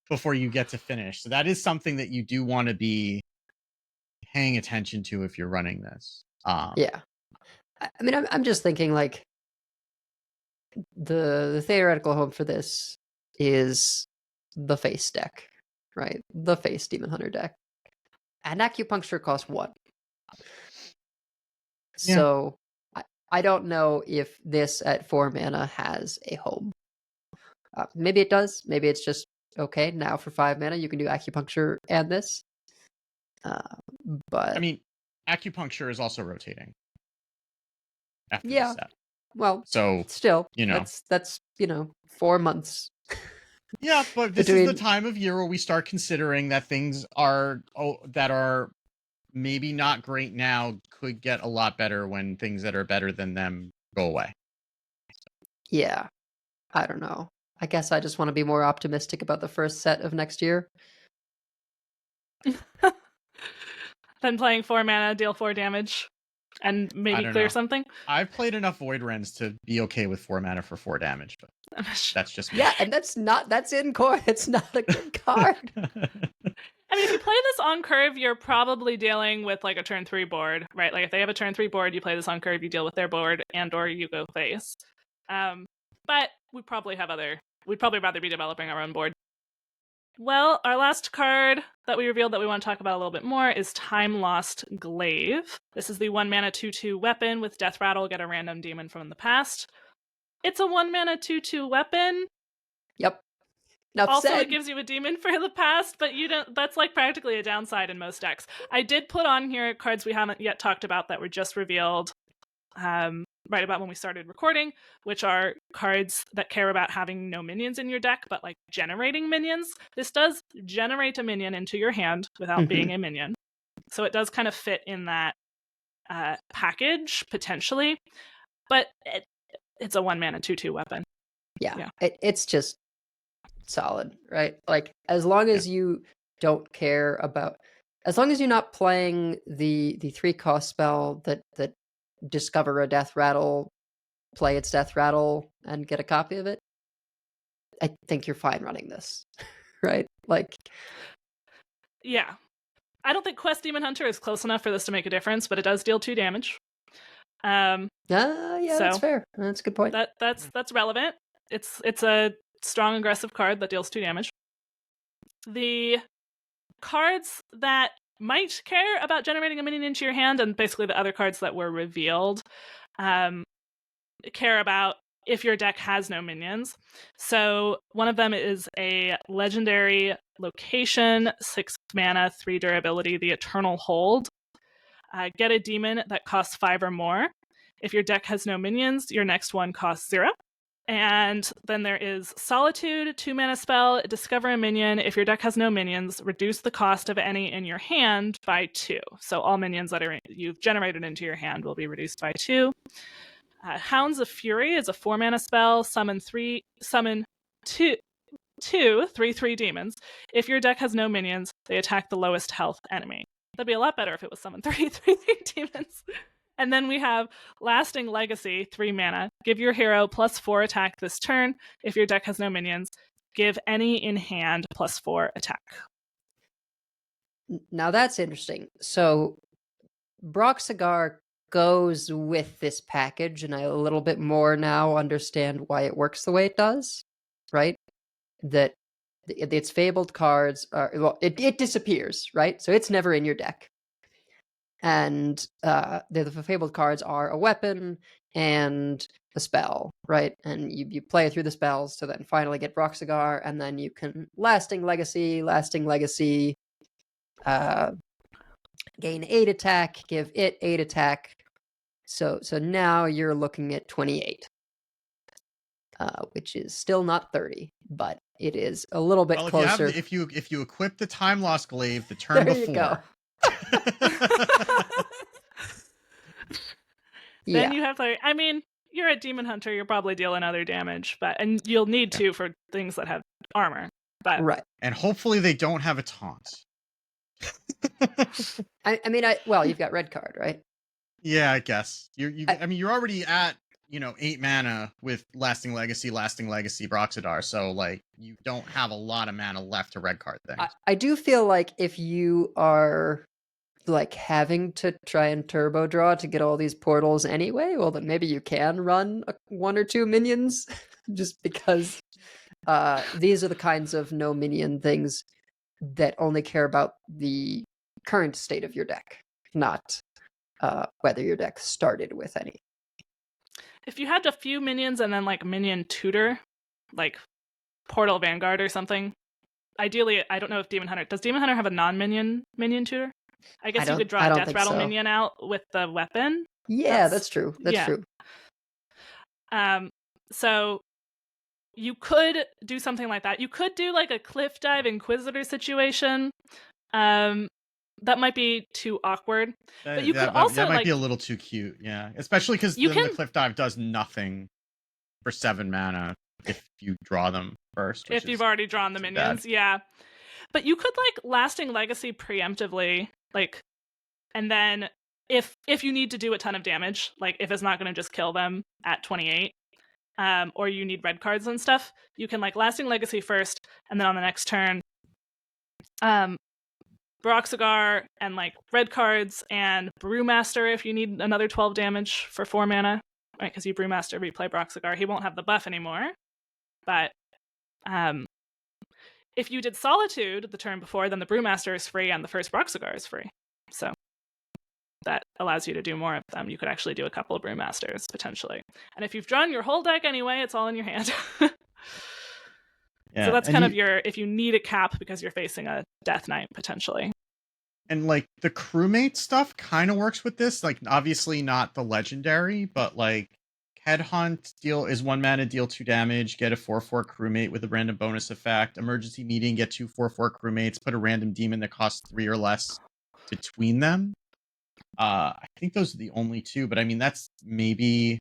before you get to finish. So that is something that you do want to be paying attention to if you're running this. Yeah. I mean, I'm just thinking like the theoretical home for this is the face deck, right? The face Demon Hunter deck. And Acupuncture costs 1. Yeah. So I don't know if this at 4 mana has a home. Maybe it does. Maybe it's just, okay, now for 5 mana you can do Acupuncture and this. But I mean, Acupuncture is also rotating after Yeah. the set. well, So, still, you know. that's 4 months. Yeah, but this is Between- the time of year where we start considering that things that are maybe not great now could get a lot better when things that are better than them go away. Yeah, I don't know. I guess I just want to be more optimistic about the first set of next year. Then playing 4 mana, deal 4 damage, and maybe don't clear know. something. I've played enough Void Rens to be okay with 4 mana for 4 damage, but that's just me. Yeah, and that's in core. It's not a good card. I mean, if you play this on curve, you're probably dealing with like a turn 3 board, right? Like if they have a turn 3 board, you play this on curve, you deal with their board, and or you go face. But we'd probably rather be developing our own board. Well, our last card that we revealed that we want to talk about a little bit more is Time Lost Glaive. This is the 1 mana 2/2 weapon with Death Rattle, get a random demon from the past. It's a 1 mana 2/2 weapon. Yep. Enough Also, said. it gives you a demon for the past, but you don't. That's like practically a downside in most decks. I did put on here cards we haven't yet talked about that were just revealed right about when we started recording, which are cards that care about having no minions in your deck, but like generating minions. This does generate a minion into your hand without being a minion. So it does kind of fit in that package, potentially. But it's a 1 mana 2/2 weapon. Yeah. It's just solid, right? Like, as long as you don't care about, as long as you're not playing the 3-cost spell that discover a Death Rattle, play its Death Rattle, and get a copy of it, I think you're fine running this, right? Like, yeah. I don't think Quest Demon Hunter is close enough for this to make a difference, but it does deal 2 damage. yeah, that's fair. That's a good point. That's relevant. It's a strong aggressive card that deals 2 damage. The cards that might care about generating a minion into your hand, and basically the other cards that were revealed, care about if your deck has no minions. So one of them is a legendary location, 6 mana, 3 durability, the Eternal Hold. Get a demon that costs 5 or more. If your deck has no minions, your next one costs 0. And then there is Solitude, 2 mana spell, discover a minion. If your deck has no minions, reduce the cost of any in your hand by 2. So all minions that you've generated into your hand will be reduced by 2. Hounds of Fury is a 4 mana spell, summon 2 3/3 demons. If your deck has no minions, they attack the lowest health enemy. That'd be a lot better if it was summon 3/3 demons. And then we have Lasting Legacy, 3 mana. Give your hero +4 attack this turn. If your deck has no minions, give any in hand +4 attack. Now that's interesting. So Broxigar goes with this package, and I a little bit more now understand why it works the way it does, right? That its Fabled cards are, well, it disappears, right? So it's never in your deck. And the Fabled cards are a weapon and a spell, right? And you play through the spells to then finally get Broxigar, and then you can Lasting Legacy, gain 8 attack, give it 8 attack. So now you're looking at 28, which is still not 30, but it is a little bit closer. If you equip the Time Lost Glaive the turn There before, you go. Then you have like, I mean, you're a demon hunter, you're probably dealing other damage, and you'll need to for things that have armor. But right. And hopefully they don't have a taunt. I mean, you've got red card, right? Yeah, I guess. You're already at 8 mana with Lasting Legacy, Broxidar, so like you don't have a lot of mana left to red card things. I do feel like if you are like having to try and turbo draw to get all these portals anyway, well then maybe you can run 1 or 2 minions just because these are the kinds of no minion things that only care about the current state of your deck, not whether your deck started with any. If you had a few minions and then like minion tutor, like Portal Vanguard or something, ideally, I don't know if Demon Hunter does. Demon Hunter have a non-minion minion tutor? I guess you could draw a Death Rattle minion out with the weapon. Yeah, that's true. That's true. So you could do something like that. You could do like a Cliff Dive Inquisitor situation. That might be too awkward. But you could also that might be a little too cute. Yeah, especially because the Cliff Dive does nothing for 7 mana if you draw them first. If you've already drawn the minions, yeah. But you could like Lasting Legacy preemptively, like, and then if you need to do a ton of damage, like if it's not going to just kill them at 28, or you need red cards and stuff, you can like Lasting Legacy first, and then on the next turn, Broxigar and like red cards and Brewmaster if you need another 12 damage for 4 mana, right? Because you Brewmaster, replay Broxigar, he won't have the buff anymore. But if you did Solitude the turn before, then the Brewmaster is free and the first Broxigar is free. So that allows you to do more of them. You could actually do a couple of Brewmasters, potentially. And if you've drawn your whole deck anyway, it's all in your hand. Yeah, so that's kind of if you need a cap because you're facing a Death Knight, potentially. And like the crewmate stuff kind of works with this. Like obviously not the legendary, but like Headhunt is 1 mana, deal 2 damage, get a 4/4 crewmate with a random bonus effect. Emergency Meeting, get 2 4/4 crewmates, put a random demon that costs 3 or less between them. I think those are the only 2, but I mean that's maybe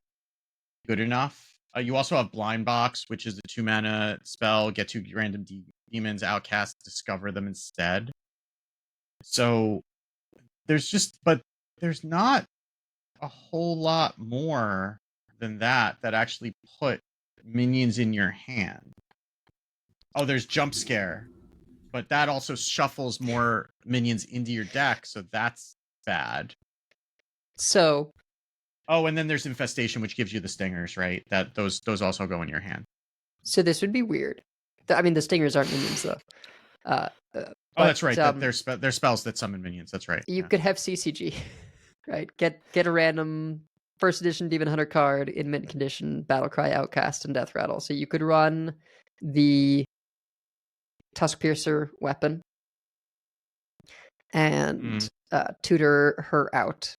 good enough. You also have Blind Box, which is a 2 mana spell, get 2 random demons, outcast, discover them instead. So there's not a whole lot more than that actually put minions in your hand. Oh, there's Jump Scare, but that also shuffles more minions into your deck, so that's bad. So oh, and then there's Infestation, which gives you the stingers, right? That those also go in your hand. So this would be weird. I mean, the stingers aren't minions, though. Oh, that's right. They're spells that summon minions. That's right. You could have CCG, right? Get a random first edition Demon Hunter card in mint condition, Battlecry, Outcast, and Death Rattle. So you could run the Tusk Piercer weapon and tutor her out.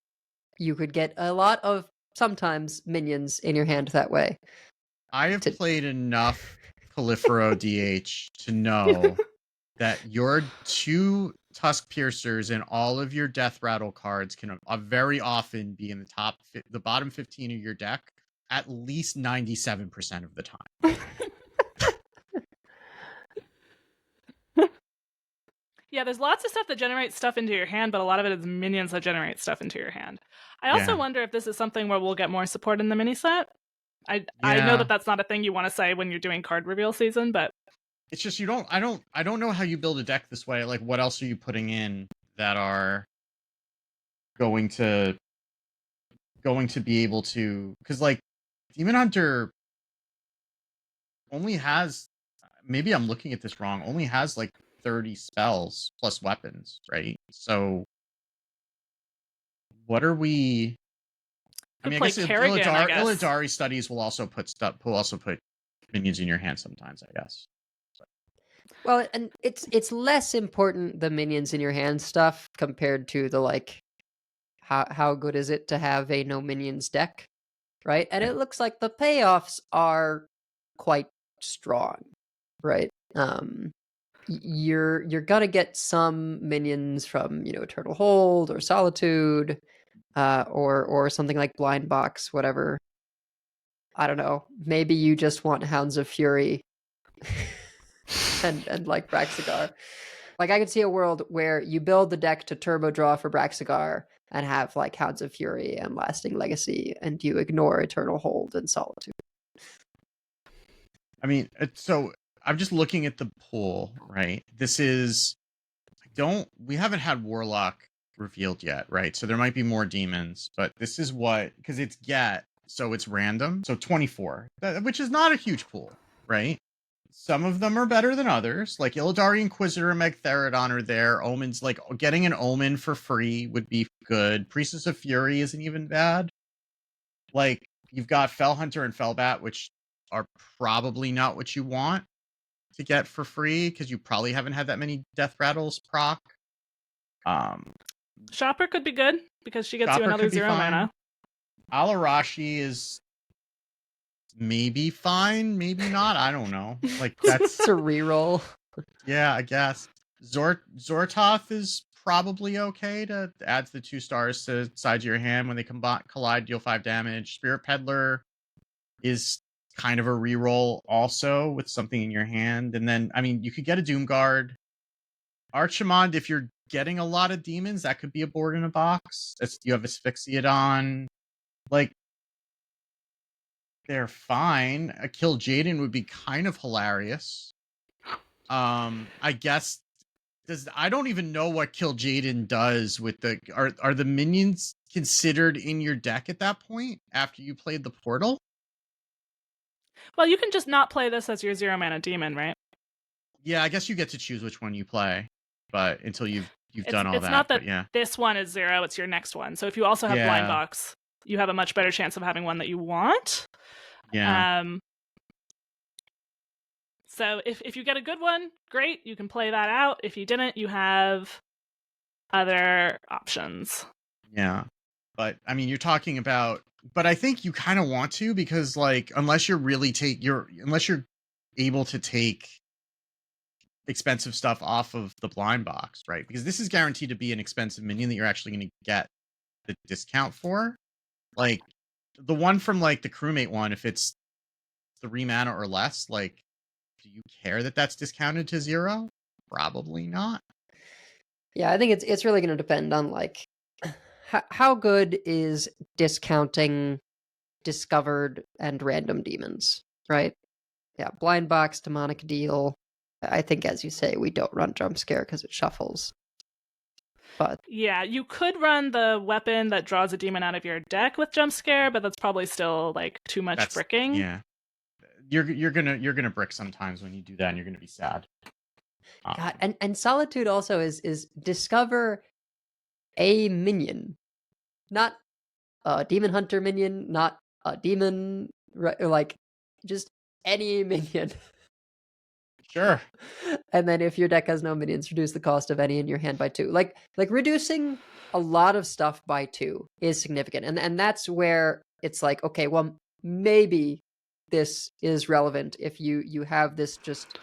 You could get a lot of sometimes minions in your hand that way. I have played enough Prolifero DH to know that your 2 Tusk Piercers and all of your Death Rattle cards can very often be in the bottom 15 of your deck at least 97% of the time. Yeah, there's lots of stuff that generates stuff into your hand, but a lot of it is minions that generate stuff into your hand. I also wonder if this is something where we'll get more support in the mini set. I know that that's not a thing you want to say when you're doing card reveal season, but it's just I don't know how you build a deck this way. Like, what else are you putting in that are going to be able to? Because like Demon Hunter only has, maybe I'm looking at this wrong, only has like 30 spells plus weapons, right? So what are we? I mean, I guess Illidari studies will also put minions in your hand sometimes, I guess. Well, and it's less important the minions in your hand stuff compared to the like how good is it to have a no minions deck, right? And it looks like the payoffs are quite strong, right? You're gonna get some minions from Eternal Hold or Solitude, or something like Blind Box, whatever. I don't know. Maybe you just want Hounds of Fury. and like Braxigar. Like I could see a world where you build the deck to turbo draw for Braxigar and have like Hounds of Fury and Lasting Legacy, and you ignore Eternal Hold and Solitude. I mean, so I'm just looking at the pool, right? We haven't had Warlock revealed yet, right? So there might be more demons, but this is because it's so it's random. So 24, which is not a huge pool, right? some of them are better than others. Like Illidari Inquisitor and Megtheridon are there. Omens, like getting an Omen for free would be good. Priestess of Fury isn't even bad. Like you've got Fell Hunter and Fellbat, which are probably not what you want to get for free because you probably haven't had that many Death Rattles proc. Shopper could be good because she gets you Chopper another could be 0 fine. mana. Alarashi is maybe fine, maybe not. I don't know. Like that's It's a reroll. yeah, I guess. Zortoth is probably okay to add the 2 stars to sides of your hand when they collide, deal 5 damage. Spirit Peddler is kind of a reroll also with something in your hand. And then, I mean, you could get a Doomguard. Archimond, if you're getting a lot of demons, that could be a board in a box. You have Asphyxiodon. Like, they're fine. A Kill Jaden would be kind of hilarious. I guess I don't even know what Kill Jaden does with the are the minions considered in your deck at that point after you played the portal? Well, you can just not play this as your 0 mana demon, right? Yeah, I guess you get to choose which one you play, but until you've done all it's that. Not that yeah. This one is 0, it's your next one. So if you also have Blind Box, you have a much better chance of having one that you want. Yeah. So if you get a good one, great, you can play that out. If you didn't, you have other options. Yeah. But I mean, you're talking about, but I think you kind of want to, because like, unless you're able to take expensive stuff off of the blind box, right? Because this is guaranteed to be an expensive minion that you're actually going to get the discount for. Like the one from like the crewmate one, if it's 3 mana or less, like, do you care that that's discounted to 0? Probably not. Yeah, I think it's really going to depend on like how good is discounting discovered and random demons, right? Yeah, blind box, demonic deal. I think, as you say, we don't run jump scare because it shuffles. But yeah, you could run the weapon that draws a demon out of your deck with jump scare, but that's probably still like too much bricking. Yeah, you're gonna brick sometimes when you do that, and you're gonna be sad. God, and Solitude also is discover a minion, not a demon hunter minion, not a demon, like just any minion. Sure. And then if your deck has no minions, reduce the cost of any in your hand by 2. Like reducing a lot of stuff by 2 is significant, and that's where it's like, okay, well, maybe this is relevant if you have this just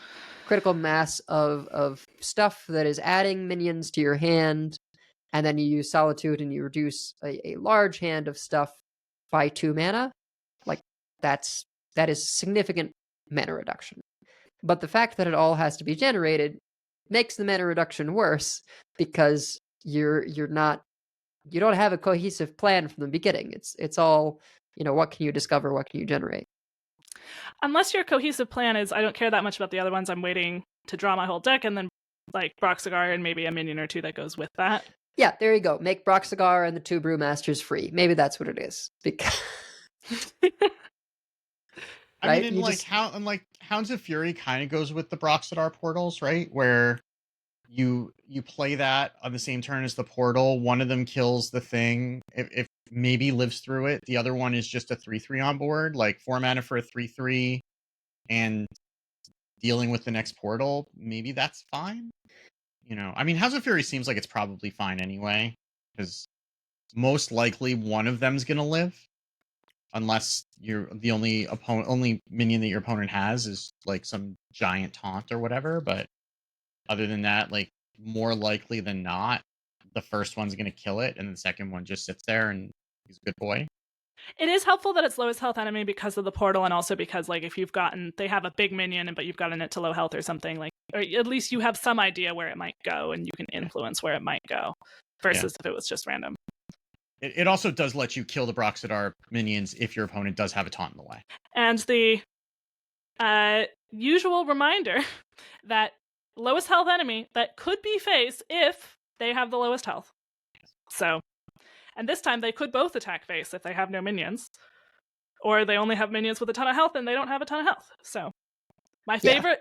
critical mass of stuff that is adding minions to your hand, and then you use Solitude and you reduce a large hand of stuff by 2 mana. Like that is significant mana reduction. But the fact that it all has to be generated makes the mana reduction worse, because you don't have a cohesive plan from the beginning. It's all, what can you discover, what can you generate? Unless your cohesive plan is, I don't care that much about the other ones, I'm waiting to draw my whole deck, and then like Broxigar and maybe a minion or 2 that goes with that. Yeah, there you go. Make Broxigar and the 2 Brewmasters free. Maybe that's what it is. Because I mean, like Hounds of Fury kind of goes with the Broxidar portals, right? Where you play that on the same turn as the portal. One of them kills the thing. If maybe lives through it. The other one is just a 3/3 on board, like 4 mana for a 3/3 and dealing with the next portal. Maybe that's fine. I mean, House of Fury seems like it's probably fine anyway, because most likely one of them's gonna live, unless you're the only minion that your opponent has is like some giant taunt or whatever. But other than that, like more likely than not, the first one's gonna kill it, and the second one just sits there and he's a good boy. It is helpful that it's lowest health enemy because of the portal, and also because like if they have a big minion, but you've gotten it to low health or something, like, or at least you have some idea where it might go and you can influence where it might go, versus if it was just random. It also does let you kill the Broxidar minions if your opponent does have a taunt in the way. And the usual reminder that lowest health enemy that could be face if they have the lowest health. So, and this time they could both attack face if they have no minions, or they only have minions with a ton of health and they don't have a ton of health. So My Yeah. favorite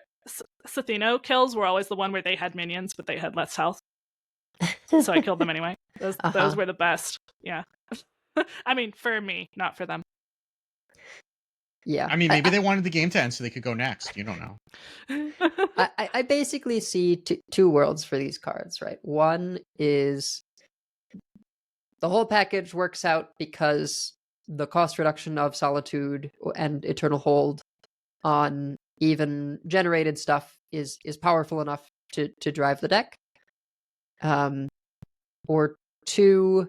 Sathino kills were always the one where they had minions, but they had less health. So I killed them anyway. Those were the best. Yeah. I mean, for me, not for them. Yeah. I mean, maybe they wanted the game to end so they could go next. You don't know. I basically see two worlds for these cards, right? One is the whole package works out because the cost reduction of Solitude and Eternal Hold on even generated stuff is powerful enough to drive the deck. Or two,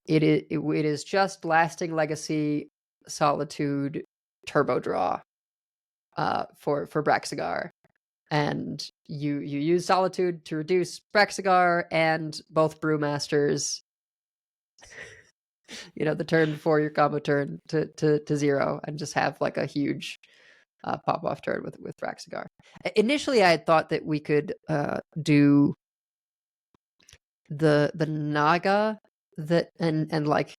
it is just Lasting Legacy, Solitude, Turbo Draw for Braxigar. And you use Solitude to reduce Braxigar and both Brewmasters, the turn before your combo turn to 0, and just have like a huge pop off turn with Braxigar. Initially, I had thought that we could do the Naga that and like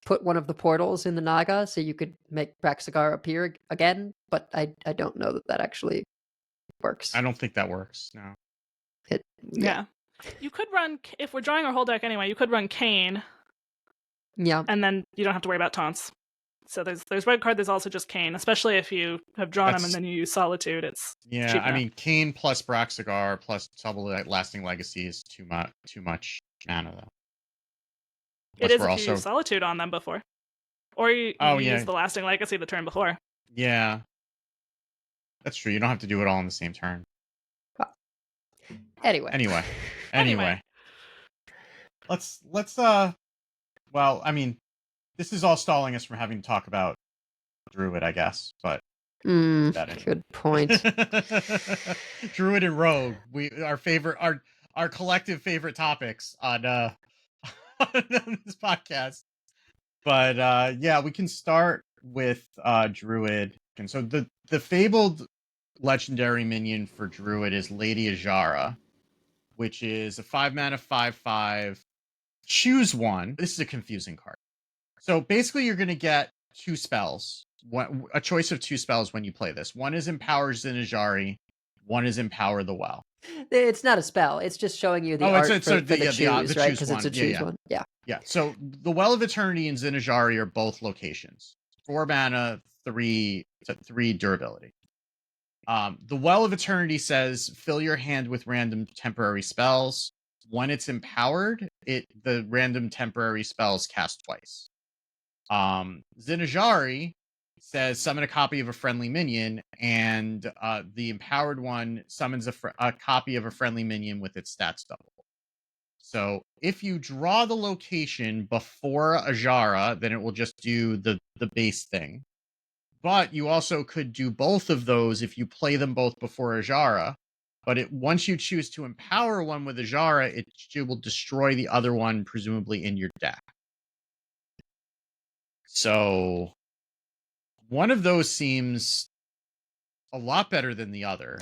put one of the portals in the Naga so you could make Braxigar appear again, but I don't know that actually works. I don't think that works. No. Yeah. You could run, if we're drawing our whole deck anyway, you could run Kane. Yeah. And then you don't have to worry about taunts. So there's red card, there's also just Kane, especially if you have drawn them and then you use Solitude. It's yeah. cheap I enough. mean, Kane plus Braxigar plus double Lasting Legacy is too much mana though. It is if you use Solitude on them before, or you use the Lasting Legacy the turn before. Yeah, that's true. You don't have to do it all in the same turn. Anyway. Let's well, I mean, this is all stalling us from having to talk about Druid, I guess, but good point. Druid and Rogue, our collective favorite topics on this podcast. But yeah, we can start with Druid. And so the Fabled legendary minion for Druid is Lady Ajara, which is a 5-mana 5/5. Choose one. This is a confusing card. So basically, you're going to get two spells. A choice of two spells when you play this. One is Empower Zinajari. One is Empower the Well. It's not a spell. It's just showing you the art for the choose, right? Because it's a choose one. Yeah. Yeah. So the Well of Eternity and Zinajari are both locations. 4 mana, 3 durability. The Well of Eternity says fill your hand with random temporary spells. When it's empowered, the random temporary spells cast twice. Zinajari says summon a copy of a friendly minion, and the empowered one summons a copy of a friendly minion with its stats double. So if you draw the location before Ajara, then it will just do the base thing. But you also could do both of those if you play them both before Ajara. But once you choose to empower one with Ajara, it will destroy the other one, presumably in your deck. So one of those seems a lot better than the other.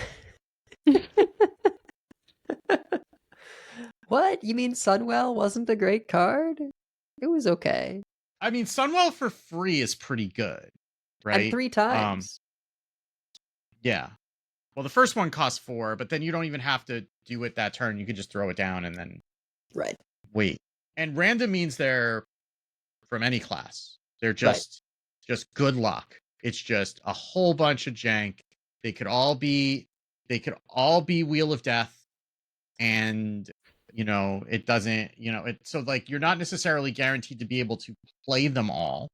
What? You mean Sunwell wasn't a great card? It was okay. I mean, Sunwell for free is pretty good, right? And 3 times. Yeah. Well, the first one costs 4, but then you don't even have to do it that turn. You can just throw it down and then wait. And random means they're from any class. They're just good luck. It's just a whole bunch of jank. They could all be Wheel of Death, and it doesn't. So like you're not necessarily guaranteed to be able to play them all.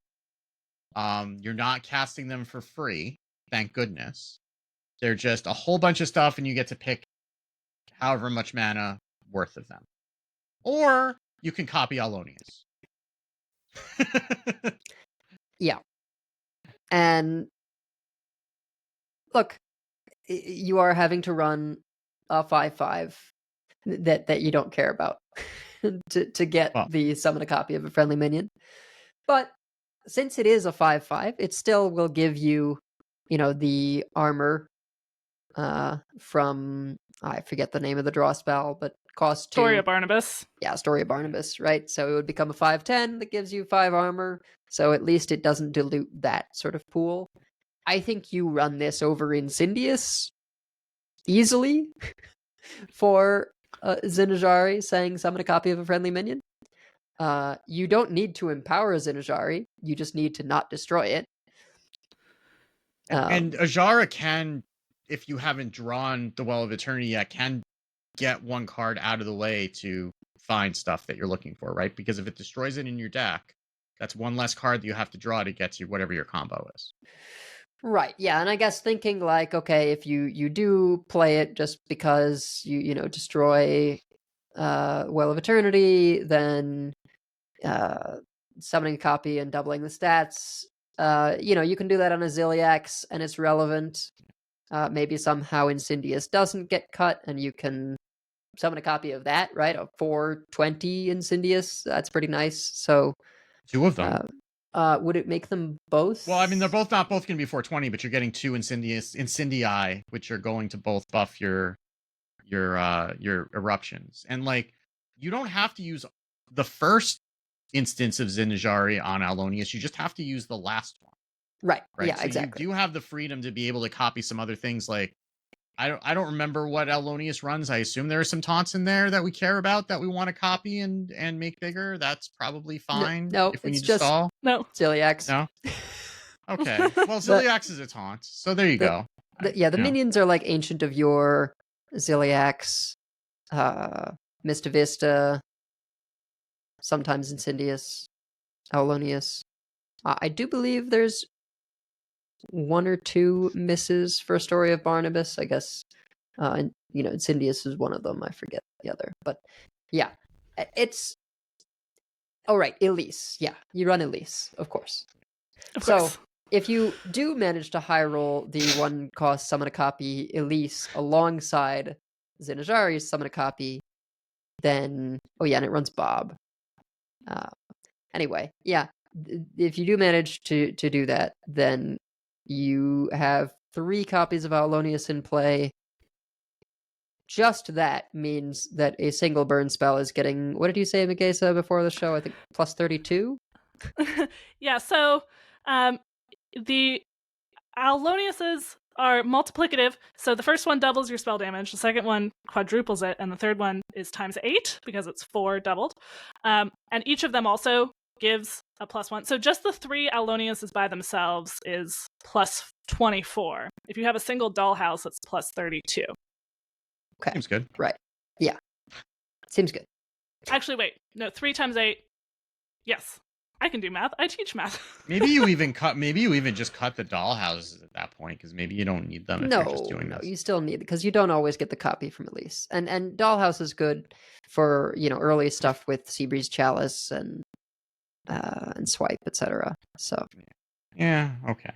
You're not casting them for free. Thank goodness. They're just a whole bunch of stuff, and you get to pick however much mana worth of them. Or you can copy Alonius. Yeah. And look, you are having to run a 5/5 that you don't care about to get the summon a copy of a friendly minion. But since it is a 5/5, it still will give you, the armor from, I forget the name of the draw spell, but cost 2. Story of Barnabas. Yeah, Story of Barnabas, right? So it would become a 5/10 that gives you 5 armor. So at least it doesn't dilute that sort of pool. I think you run this over Incendious easily for Zinajari saying summon a copy of a friendly minion. You don't need to empower Zinajari. You just need to not destroy it. And Ajara can, if you haven't drawn the Well of Eternity yet, can get one card out of the way to find stuff that you're looking for, right? Because if it destroys it in your deck, that's one less card that you have to draw to get to whatever your combo is. Right, yeah, and I guess thinking like, okay, if you do play it just because you destroy Well of Eternity, then summoning a copy and doubling the stats, you can do that on a Ziliax and it's relevant. Maybe somehow Incendious doesn't get cut and you can summon a copy of that, right? A 420 Incendious, that's pretty nice. So 2 of them. Would it make them both? Well, I mean, they're not both going to be 420, but you're getting 2 Incendii, which are going to both buff your eruptions. And like, you don't have to use the first instance of Zinajari on Alonius. You just have to use the last one. Right. Right. Yeah, so exactly. You do have the freedom to be able to copy some other things. Like, I don't remember what Alonius runs. I assume there are some taunts in there that we care about that we want to copy and make bigger. That's probably fine. No, if we it's need just to stall. No. Ziliax. No. Okay. Well, Ziliax is a taunt, so there you go. The minions are like Ancient of Yore, Ziliax, Mista Vista, sometimes Incendious, Aulonius. I do believe there's 1 or 2 misses for Story of Barnabas, I guess. And Incendious is one of them. I forget the other, but yeah, it's all right. Elise, yeah, you run Elise, of course. Of course. So if you do manage to high roll the 1-cost summon a copy Elise alongside Zinajari's summon a copy, then and it runs Bob. Anyway, yeah, if you do manage to do that, then you have 3 copies of Aulonius in play. Just that means that a single burn spell is getting, what did you say, Megasa, before the show? I think plus 32? Yeah, so the Auloniuses are multiplicative. So the first one doubles your spell damage, the second one quadruples it, and the third one is times 8 because it's 4 doubled. And each of them also gives a +1. So just the 3 Auloniuses by themselves is plus 24. If you have a single dollhouse, it's plus 32. Okay. Seems good. Right. Yeah. Seems good. Actually, wait. No, 3 times 8. Yes. I can do math. I teach math. Maybe you even just cut the dollhouses at that point, because maybe you don't need them if you're just doing this. You still need it, because you don't always get the copy from Elise. And Dollhouse is good for, early stuff with Seabreeze Chalice and Swipe, etc. So yeah, okay.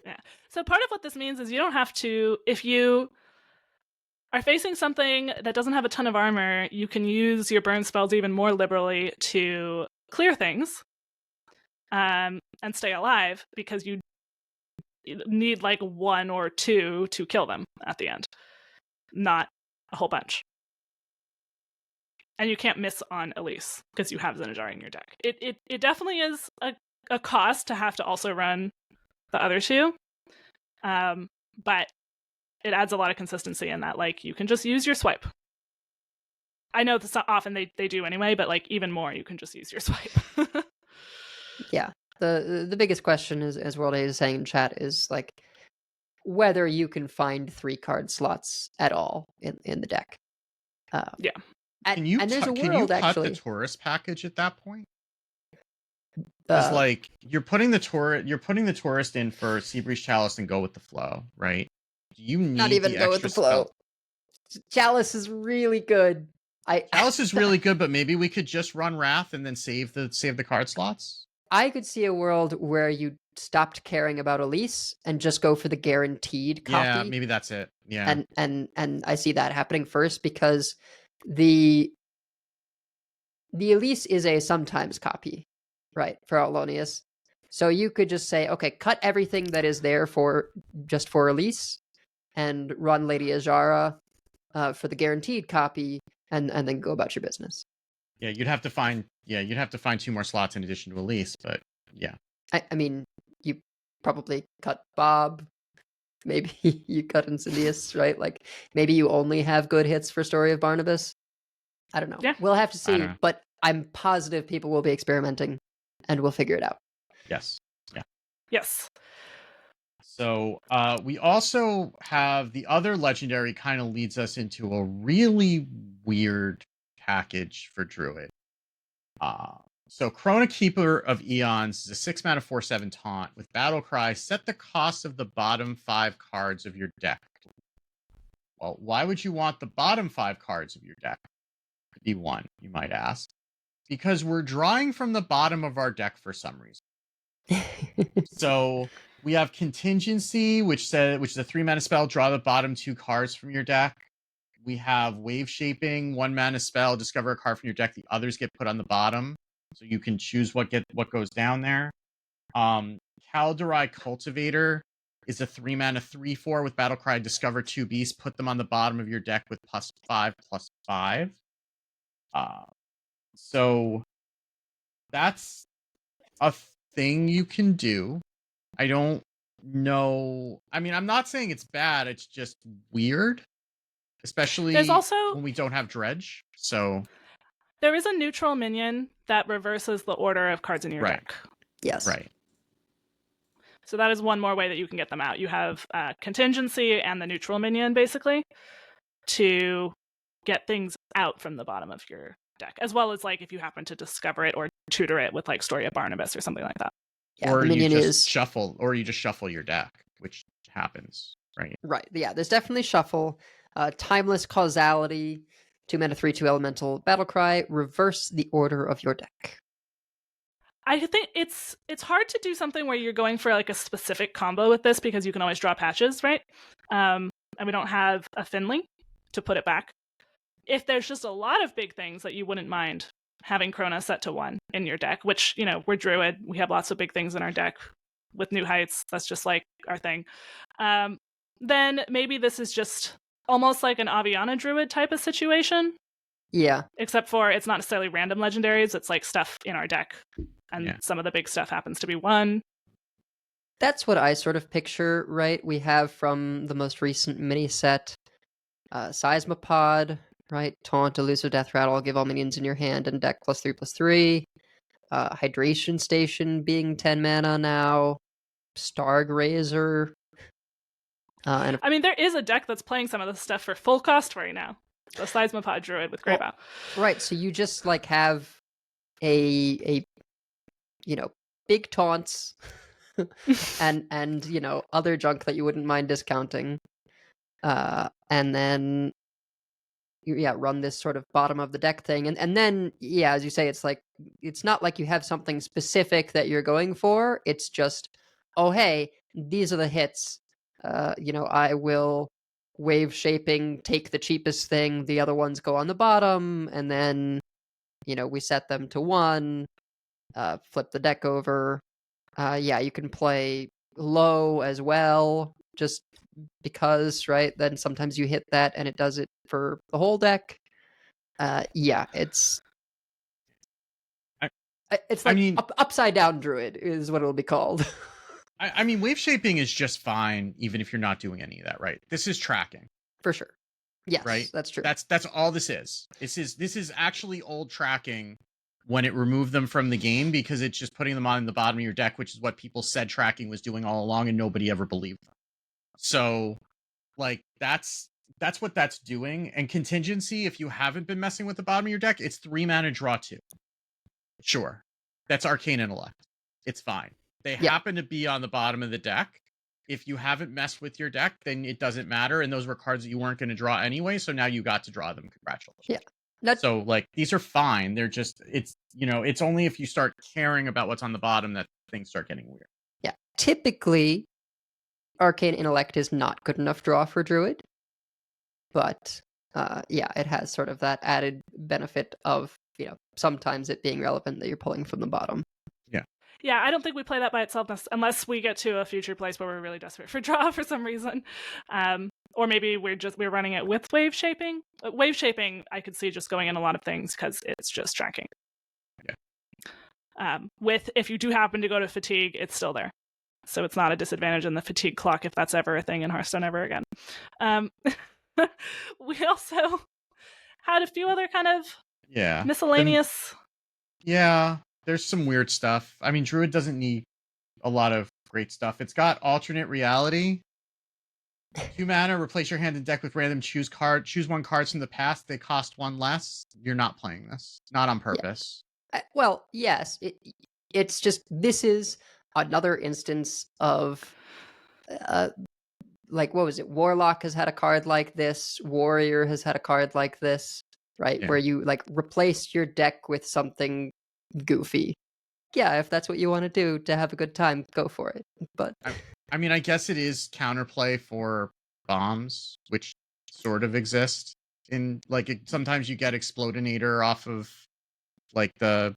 Yeah. So part of what this means is you don't have to, if you are facing something that doesn't have a ton of armor, you can use your burn spells even more liberally to clear things and stay alive, because you need like 1 or 2 to kill them at the end, not a whole bunch. And you can't miss on Elise because you have Zinajari in your deck. It definitely is a cost to have to also run the other 2, but it adds a lot of consistency in that, like, you can just use your swipe. I know that's not often they do anyway, but like even more, you can just use your swipe. yeah, the biggest question is, as World 8 is saying in chat, is like whether you can find 3-card slots at all in the deck. Yeah. Can you cut the tourist package at that point? Because like you're putting the tourist in for Seabreeze Chalice and go with the flow, right? Do you need not even go with the flow? Chalice is really good. Chalice is really good, but maybe we could just run Wrath and then save the card slots. I could see a world where you stopped caring about Elise and just go for the guaranteed copy. Yeah, maybe that's it. Yeah, and I see that happening first, because the Elise is a sometimes copy, right, for Aulonius. So you could just say, okay, cut everything that is there for Elise and run Lady Ajara for the guaranteed copy, and then go about your business. Yeah, you'd have to find 2 more slots in addition to Elise, but yeah. I mean, you probably cut Bob. Maybe you cut Insidious, right? Like maybe you only have good hits for Story of Barnabas. I don't know. Yeah. We'll have to I see, don't know. but I'm positive people will be experimenting and we'll figure it out. Yes. Yes. So we also have the other legendary kind of leads us into a really weird package for Druid. So Chrono Keeper of Eons is a 6 mana 4/7 taunt with Battle Cry. Set the cost of the bottom 5 cards of your deck. Well, why would you want the bottom 5 cards of your deck to be 1, you might ask? Because we're drawing from the bottom of our deck for some reason. So we have Contingency, which is a 3 mana spell. Draw the bottom 2 cards from your deck. We have Wave Shaping, 1 mana spell. Discover a card from your deck. The others get put on the bottom, so you can choose what goes down there. Kalderai Cultivator is a 3 mana 3/4 with Battlecry. Discover 2 beasts. Put them on the bottom of your deck with +5/+5. So that's a thing you can do. I don't know. I mean, I'm not saying it's bad. It's just weird, especially There's also when we don't have Dredge. So there is a neutral minion that reverses the order of cards in your Right. deck. Yes. right. So that is one more way that you can get them out. You have Contingency and the neutral minion, basically, to get things out from the bottom of your deck, as well as like if you happen to discover it or tutor it with like Story of Barnabas or something like that. Yeah, Or the you minion just is shuffle your deck, which happens, right? right. Yeah, there's definitely shuffle. Timeless Causality, 2 mana 3/2 elemental Battlecry. Reverse the order of your deck. I think it's hard to do something where you're going for like a specific combo with this because you can always draw patches, right? And we don't have a Finley to put it back. If there's just a lot of big things that you wouldn't mind having Chrono set to 1 in your deck, which, you know, we're Druid, we have lots of big things in our deck with New Heights, that's just like our thing. Then maybe this is just almost like an Aviana Druid type of situation, Yeah. except for it's not necessarily random legendaries, it's like stuff in our deck. And Yeah. some of the big stuff happens to be 1. That's what I sort of picture, right? We have from the most recent mini set, Seismopod, right? Taunt, Elusive Death Rattle, give all minions in your hand and deck +3/+3. Hydration Station being 10 mana now. Stargrazer. And I mean, there is a deck that's playing some of this stuff for full cost right now. The Seismopod Druid with Greybow. right, so you just like have a you know, big taunts and you know, other junk that you wouldn't mind discounting. And then run this sort of bottom of the deck thing. And then, yeah, as you say, it's like, it's not like you have something specific that you're going for. It's just, oh, hey, these are the hits. You know, I will Wave Shaping, take the cheapest thing. The other ones go on the bottom. And then, you know, we set them to 1, flip the deck over. Yeah, you can play low as well, just because, right? Then sometimes you hit that and it does it for the whole deck. Yeah, it's like upside down Druid is what it'll be called. I mean, Wave Shaping is just fine, even if you're not doing any of that, right? This is tracking. For sure. Yes, right? That's true. That's all this is. This is actually old tracking when it removed them from the game, because it's just putting them on the bottom of your deck, which is what people said tracking was doing all along, and nobody ever believed them. So, like, that's what that's doing. And Contingency, if you haven't been messing with the bottom of your deck, it's 3 mana, draw 2. Sure. That's Arcane Intellect. It's fine. They happen to be on the bottom of the deck. If you haven't messed with your deck, then it doesn't matter. And those were cards that you weren't going to draw anyway. So now you got to draw them. Congratulations. Yeah. So, like, these are fine. They're just, it's, you know, it's only if you start caring about what's on the bottom that things start getting weird. Yeah. Typically, Arcane Intellect is not good enough draw for Druid. But, yeah, it has sort of that added benefit of, you know, sometimes it being relevant that you're pulling from the bottom. Yeah, I don't think we play that by itself unless we get to a future place where we're really desperate for draw for some reason. Or maybe we're running it with Wave Shaping. Wave Shaping, I could see just going in a lot of things because it's just tracking. Yeah. If you do happen to go to Fatigue, it's still there. so it's not a disadvantage in the fatigue clock if that's ever a thing in Hearthstone ever again. We also had a few other kind of miscellaneous. There's some weird stuff. I mean, Druid doesn't need a lot of great stuff. It's got alternate reality. 2 mana, replace your hand and deck with random choose one cards from the past. They cost 1 less. You're not playing this. Not on purpose. Well, yes. It's just, this is another instance of, like, what was it? Warlock has had a card like this. Warrior has had a card like this, right? Yeah. Where you, like, replace your deck with something goofy. Yeah, if that's what you want to do to have a good time, go for it. But I mean, I guess it is counterplay for bombs, which sort of exist in, like, sometimes you get Explodinator off of, like, the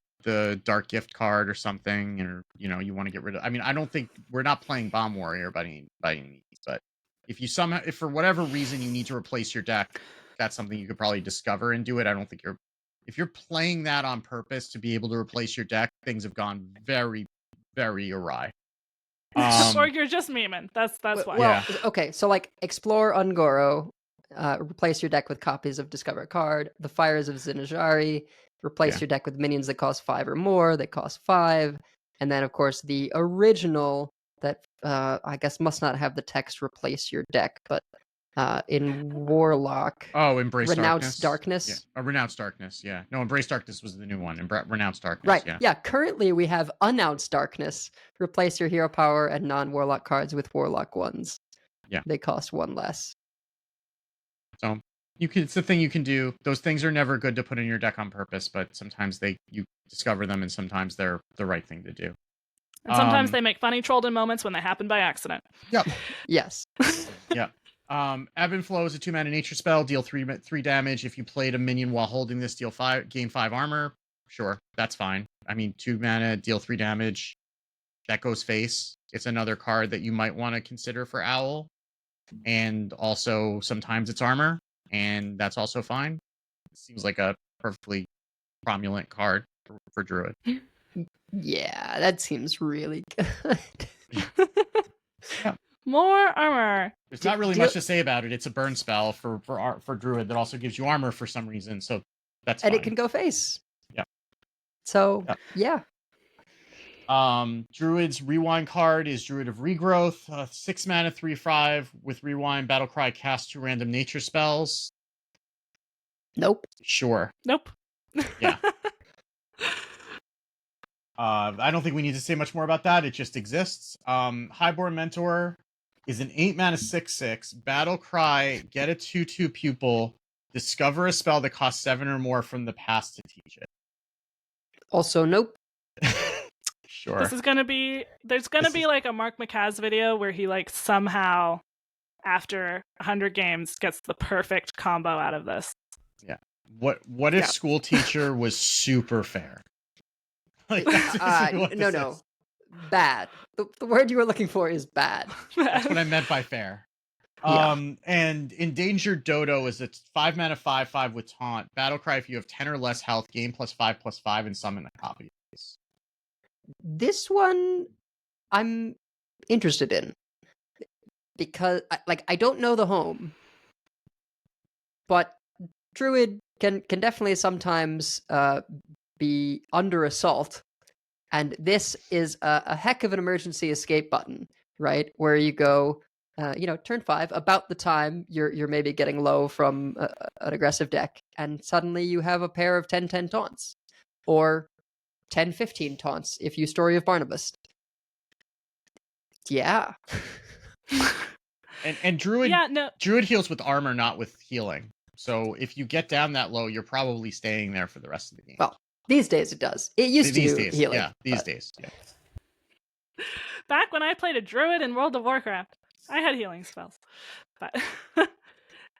Dark Gift card or something, or, you know, you want to get rid of. I mean, I don't think we're not playing Bomb Warrior by any means, but if for whatever reason you need to replace your deck, that's something you could probably discover and do it. I don't think if you're playing that on purpose to be able to replace your deck, things have gone very, very awry. Or you're just memeing. That's why. Well, okay, so like explore Ungoro, replace your deck with copies of Discover a Card. The Fires of Zinajari, replace your deck with minions that cost 5 or more. They cost 5, and then of course the original that I guess must not have the text "replace your deck," but in Warlock. Oh, Embrace Renounce Darkness. Yeah. Renounce Darkness, yeah. No, Embrace Darkness was the new one. Renounce Darkness, right. Yeah. Currently, we have Announce Darkness. Replace your hero power and non-Warlock cards with Warlock ones. Yeah. They cost 1 less. So it's the thing you can do. Those things are never good to put in your deck on purpose, but sometimes you discover them, and sometimes they're the right thing to do. And sometimes they make funny trolled-in moments when they happen by accident. Yep. Yes. Yeah. Ebb and Flow is a 2-mana nature spell. Deal 3 damage. If you played a minion while holding this, gain 5 armor. Sure, that's fine. I mean, 2 mana, deal 3 damage. That goes face. It's another card that you might want to consider for Owl. And also, sometimes it's armor, and that's also fine. It seems like a perfectly cromulent card for Druid. Yeah, that seems really good. Yeah. More armor. There's not really much to say about it. It's a burn spell for Druid that also gives you armor for some reason, so that's fine. And it can go face. Yeah. So, yeah. Druid's Rewind card is Druid of Regrowth. 6 mana, 3/5 with Rewind. Battlecry cast 2 random nature spells. Nope. Sure. Nope. Yeah. I don't think we need to say much more about that. It just exists. Highborn Mentor is an 8 mana 6/6. Battlecry, get a 2/2 pupil. Discover a spell that costs 7 or more from the past to teach it. Also, nope. Sure. This is gonna be. There's gonna be like a Mark McCaz video where he like somehow, after 100 games, gets the perfect combo out of this. Yeah. What if School Teacher was super fair? Like, no. Bad. The word you were looking for is bad. That's what I meant by fair. And Endangered Dodo is a 5 mana 5/5 with taunt. Battlecry, if you have 10 or less health, gain +5/+5 and summon a copy of this. This one I'm interested in because I don't know the home, but Druid can definitely sometimes be under assault, and this is a heck of an emergency escape button, right? Where you go, turn 5, about the time you're maybe getting low from an aggressive deck, and suddenly you have a pair of 10/10 taunts, or 10/15 taunts if you Story of Barnabas. Yeah. and Druid Druid heals with armor, not with healing. So if you get down that low, you're probably staying there for the rest of the game. Well, these days it does. It used to do healing. Yeah, these days. Yeah. Back when I played a Druid in World of Warcraft, I had healing spells. But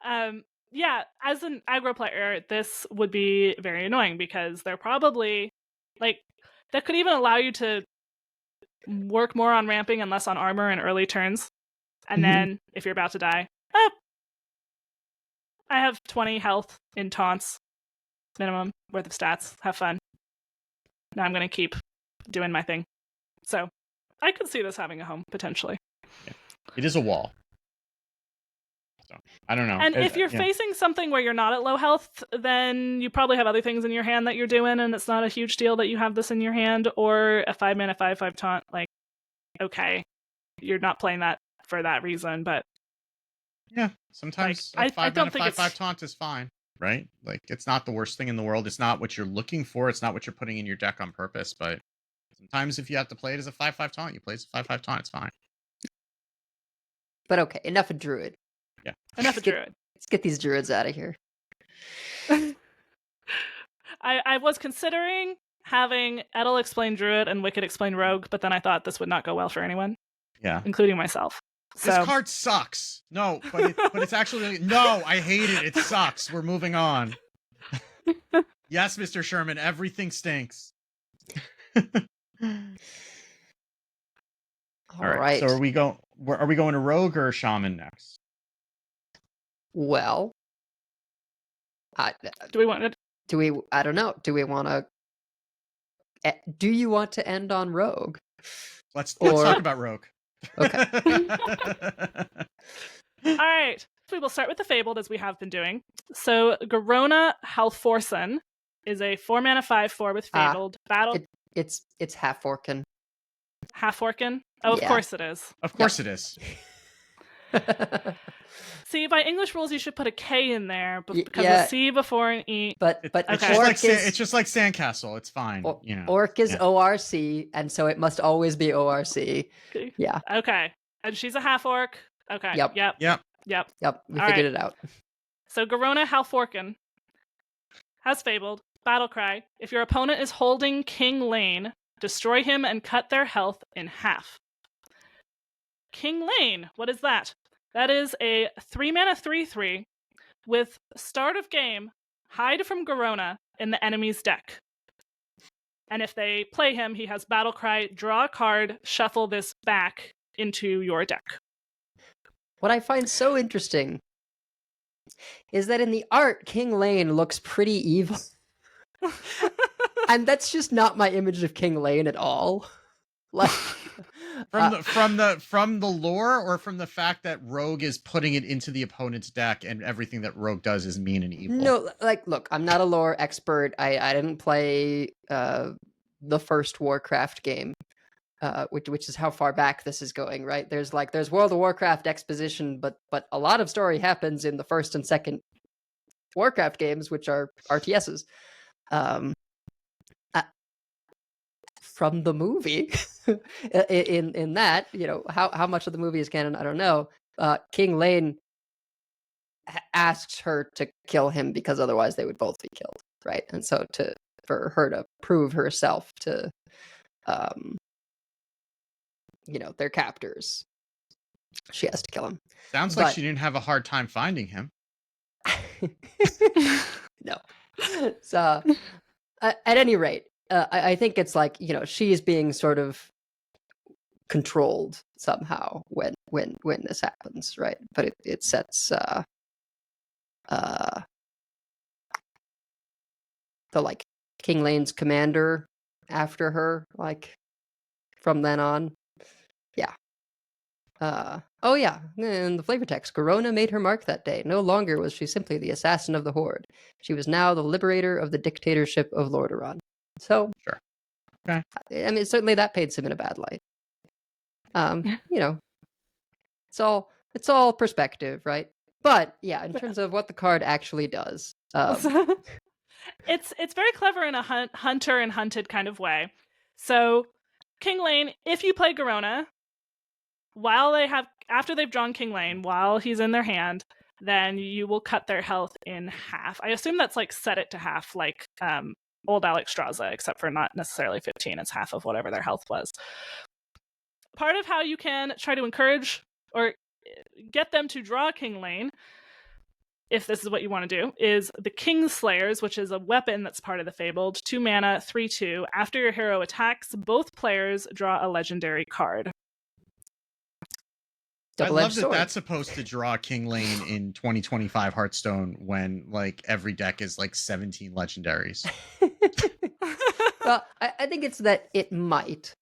as an aggro player, this would be very annoying because they're probably that could even allow you to work more on ramping and less on armor in early turns. And then if you're about to die, I have 20 health in taunts minimum worth of stats. Have fun. Now I'm going to keep doing my thing. So I could see this having a home potentially. Yeah. It is a wall. So I don't know. And if you're facing something where you're not at low health, then you probably have other things in your hand that you're doing, and it's not a huge deal that you have this in your hand. Or a 5-mana 5/5 taunt, like, okay, you're not playing that for that reason, but yeah, sometimes like, a 5-mana 5/5 taunt is fine, right? Like, it's not the worst thing in the world. It's not what you're looking for. It's not what you're putting in your deck on purpose. But sometimes if you have to play it as a 5/5 taunt, you play it as a 5/5 taunt. It's fine. But okay, enough of Druid. Yeah, enough of Druid. Let's get these Druids out of here. I was considering having Edel explain Druid and Wicked explain Rogue, but then I thought this would not go well for anyone. Yeah, including myself. This card sucks. No, but it's actually no. I hate it. It sucks. We're moving on. Yes, Mr. Sherman. Everything stinks. All right. right. So are we going to Rogue or Shaman next? Well, do we want to? I don't know. Do we want to? Do you want to end on Rogue? Let's talk about Rogue. Okay. All right. We will start with the Fabled, as we have been doing. So Garona Halforsen is a 4-mana 5/4 with Fabled. Battle. It's Half-Orcan. Half-Orcan? Oh, Yeah. Of course it is. Of course it is. See, by English rules, you should put a K in there because yeah. a C before an E. But it's okay. just like Sandcastle. It's fine. Orc is ORC, and so it must always be ORC. Okay. Yeah. Okay. And she's a half-orc. Okay. Yep. Yep. We figured it out. So Garona Halforcan has Fabled. Battlecry. If your opponent is holding King Lane, destroy him and cut their health in half. King Lane. What is that? That is a 3-mana 3/3 with start of game, hide from Garona in the enemy's deck. And if they play him, he has Battlecry, draw a card, shuffle this back into your deck. What I find so interesting is that in the art, King Lane looks pretty evil. And that's just not my image of King Lane at all. Like from the lore, or from the fact that Rogue is putting it into the opponent's deck and everything that Rogue does is mean and evil. No, like, look, I'm not a lore expert. I didn't play the first Warcraft game, which is how far back this is going, right? There's World of Warcraft exposition, but a lot of story happens in the first and second Warcraft games, which are RTSs. From the movie, in that, how much of the movie is canon, I don't know. King Lane asks her to kill him because otherwise they would both be killed, right? And so for her to prove herself to, their captors, she has to kill him. Sounds like she didn't have a hard time finding him. No. So, at any rate, I think it's like, she is being sort of controlled somehow when this happens, right? But it sets the like King Lane's commander after her, like from then on. Yeah. Oh yeah, in the flavor text, Garona made her mark that day. No longer was she simply the assassin of the Horde. She was now the liberator of the dictatorship of Lordaeron. So, sure. Okay. I mean, certainly that paints him in a bad light. It's all perspective, right? But yeah, in terms of what the card actually does, it's very clever in a hunter and hunted kind of way. So, King Lane, if you play Garona, after they've drawn King Lane, while he's in their hand, then you will cut their health in half. I assume that's like set it to half, like old Alexstrasza, except for not necessarily 15. It's half of whatever their health was. Part of how you can try to encourage or get them to draw King Lane, if this is what you want to do, is the Kingslayers, which is a weapon that's part of the Fabled. 2 mana, 3/2. After your hero attacks, both players draw a legendary card. I love that that's supposed to draw King Lane in 2025 Hearthstone when like every deck is like 17 legendaries. Well, I think it's that it might.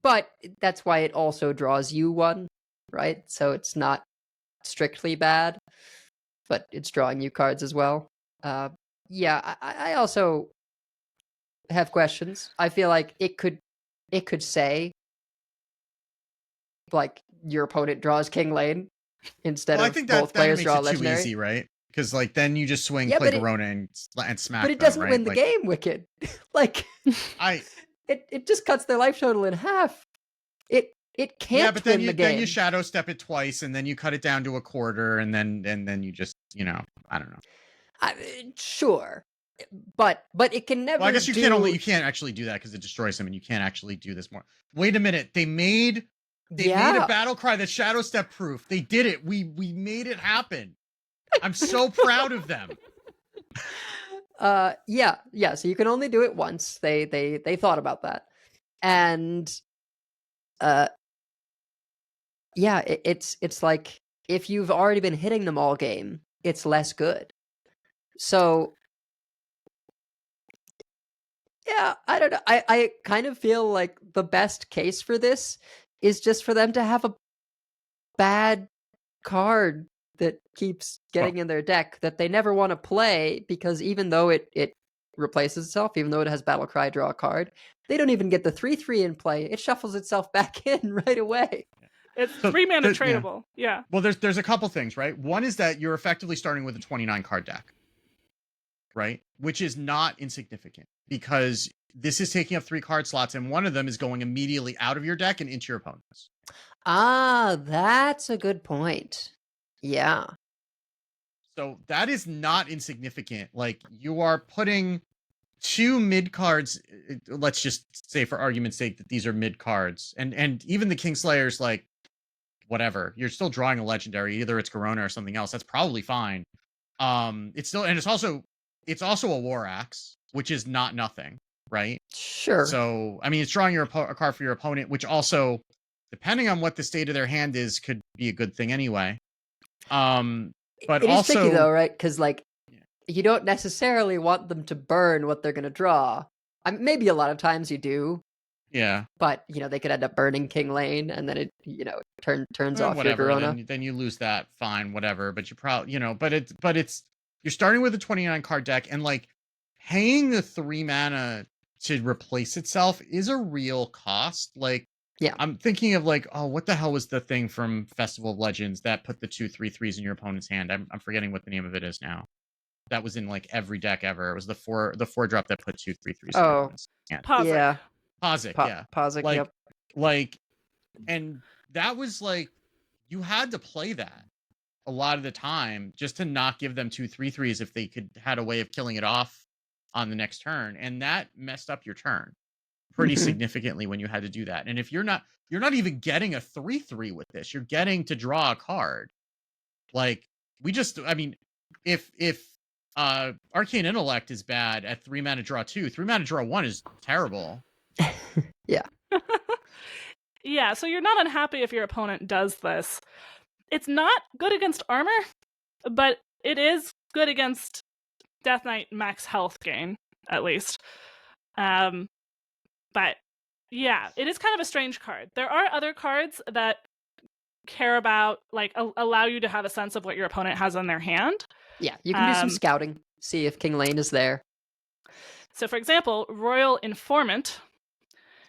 but that's why it also draws you one, right? So it's not strictly bad, but it's drawing you cards as well. Yeah, I also have questions. I feel like it could say like your opponent draws King Lane instead Well, I of think both that players makes draw it too legendary. easy, right? Because like then you just swing, Yeah, play but Garona and smack. But it them, doesn't right? win the Like, game, Wicked. Like I it just cuts their life total in half. It can't yeah, but then win the then game. you shadow step it twice, and then you cut it down to a quarter, and then you just I don't know. Sure, but it can never. Well, I guess you can't actually do that because it destroys him, and you can't actually do this more. Wait a minute, they made a battle cry that's shadow step proof. They did it. We made it happen. I'm so proud of them. Yeah. So you can only do it once. They thought about that, and yeah, it's like if you've already been hitting them all game, it's less good. So yeah, I don't know. I kind of feel like the best case for this is just for them to have a bad card that keeps getting in their deck that they never want to play, because even though it replaces itself, even though it has battle cry, draw a card, they don't even get the 3/3 in play. It shuffles itself back in right away. It's 3 mana tradable. Yeah. Well, there's a couple things, right? One is that you're effectively starting with a 29 card deck, right? Which is not insignificant because this is taking up 3 card slots, and one of them is going immediately out of your deck and into your opponent's. Ah, that's a good point. Yeah. So that is not insignificant. Like, you are putting 2 mid cards. Let's just say, for argument's sake, that these are mid cards, and even the Kingslayer's like, whatever. You're still drawing a legendary. Either it's Garona or something else. That's probably fine. It's still, and it's also a War Axe, which is not nothing, right? Sure. So I mean, it's drawing a card for your opponent, which also, depending on what the state of their hand is, could be a good thing anyway. But it is also tricky though, right? Because like you don't necessarily want them to burn what they're going to draw. I mean, maybe a lot of times you do. Yeah. But they could end up burning King Lane, and then it turns off whatever, your Garona. then you lose that. Fine, whatever. But you probably but it's you're starting with a 29 card deck, and like paying the 3 mana to replace itself is a real cost. Like, yeah, I'm thinking of like, oh, what the hell was the thing from Festival of Legends that put the 2/3/3s in your opponent's hand? I'm forgetting what the name of it is now. That was in like every deck ever. It was the 4-drop that put 2/3/3s in your opponent's hand. Yeah. Posic, yeah. Posic, like, yep. Like, and that was like, you had to play that a lot of the time just to not give them 2/3/3s if they had a way of killing it off on the next turn, and that messed up your turn pretty significantly when you had to do that. And if you're not even getting a 3/3 with this, you're getting to draw a card. Like, if Arcane Intellect is bad at 3 mana draw 2, 3 mana draw 1 is terrible. Yeah. Yeah, so you're not unhappy if your opponent does this. It's not good against armor, but it is good against Death Knight max health gain, at least. But yeah, it is kind of a strange card. There are other cards that care about, like, allow you to have a sense of what your opponent has on their hand. Yeah, you can do some scouting, see if King Lane is there. So, for example, Royal Informant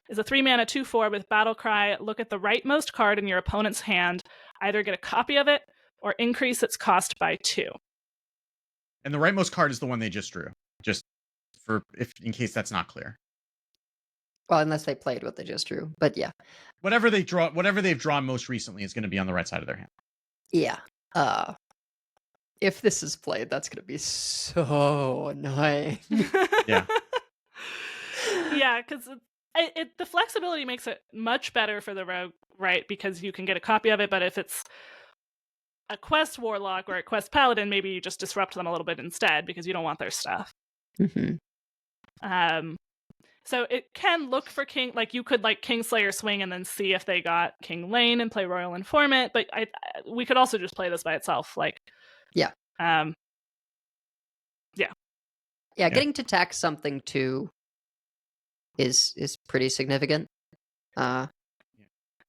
is a 3 mana 2/4 with Battle Cry. Look at the rightmost card in your opponent's hand. Either get a copy of it or increase its cost by 2. And the rightmost card is the one they just drew. Just in case that's not clear. Well, unless they played what they just drew, but yeah. Whatever they've drawn most recently is going to be on the right side of their hand. Yeah. If this is played, that's going to be so annoying. Yeah. Yeah, because the flexibility makes it much better for the rogue, right? Because you can get a copy of it, but if it's a quest warlock or a quest paladin, maybe you just disrupt them a little bit instead because you don't want their stuff. So it can look for King, like you could like Kingslayer swing and then see if they got King Lane and play Royal Informant, but we could also just play this by itself, like getting to tax something too is pretty significant.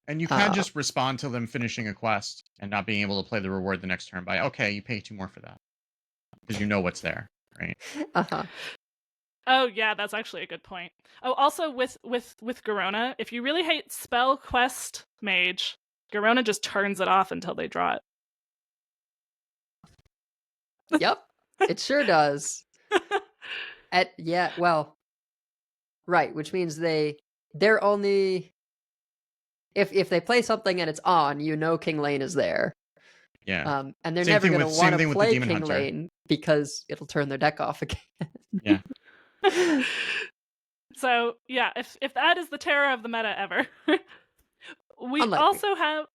And you can just respond to them finishing a quest and not being able to play the reward the next turn by, okay, you pay 2 more for that. Because you know what's there, right? Oh yeah, that's actually a good point. Oh, also with Garona, if you really hate spell quest mage, Garona just turns it off until they draw it. Yep, it sure does. Right, which means they're only if they play something and it's on, you know King Lane is there. Yeah. And they're never going to want to play King Hunter. Lane because it'll turn their deck off again. Yeah. So yeah, if that is the terror of the meta ever, we Unlikely. also have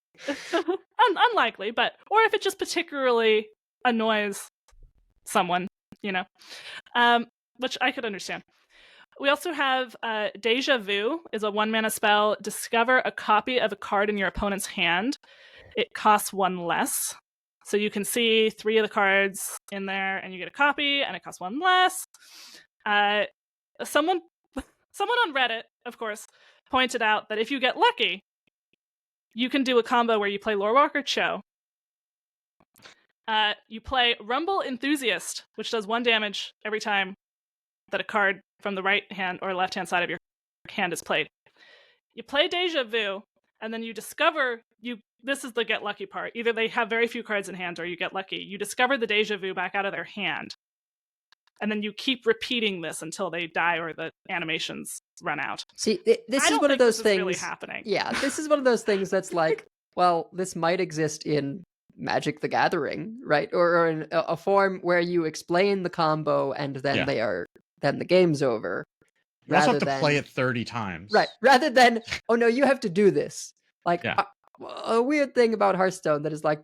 unlikely, but or if it just particularly annoys someone, which I could understand. We also have Deja Vu is a 1-mana spell. Discover a copy of a card in your opponent's hand. It costs 1 less. So you can see 3 of the cards in there and you get a copy and it costs 1 less. Someone on Reddit, of course, pointed out that if you get lucky, you can do a combo where you play Lorewalker Cho. You play Rumble Enthusiast, which does 1 damage every time that a card from the right hand or left hand side of your hand is played. You play Deja Vu, and then you discover this is the get lucky part. Either they have very few cards in hand or you get lucky. You discover the Deja Vu back out of their hand. And then you keep repeating this until they die or the animations run out. See, this is one of those things really happening. Yeah, this is one of those things that's like, well, this might exist in Magic the Gathering, right? Or in a form where you explain the combo and then then the game's over. You also have to play it 30 times. Right. Rather than, oh no, you have to do this. Like, a weird thing about Hearthstone that is like,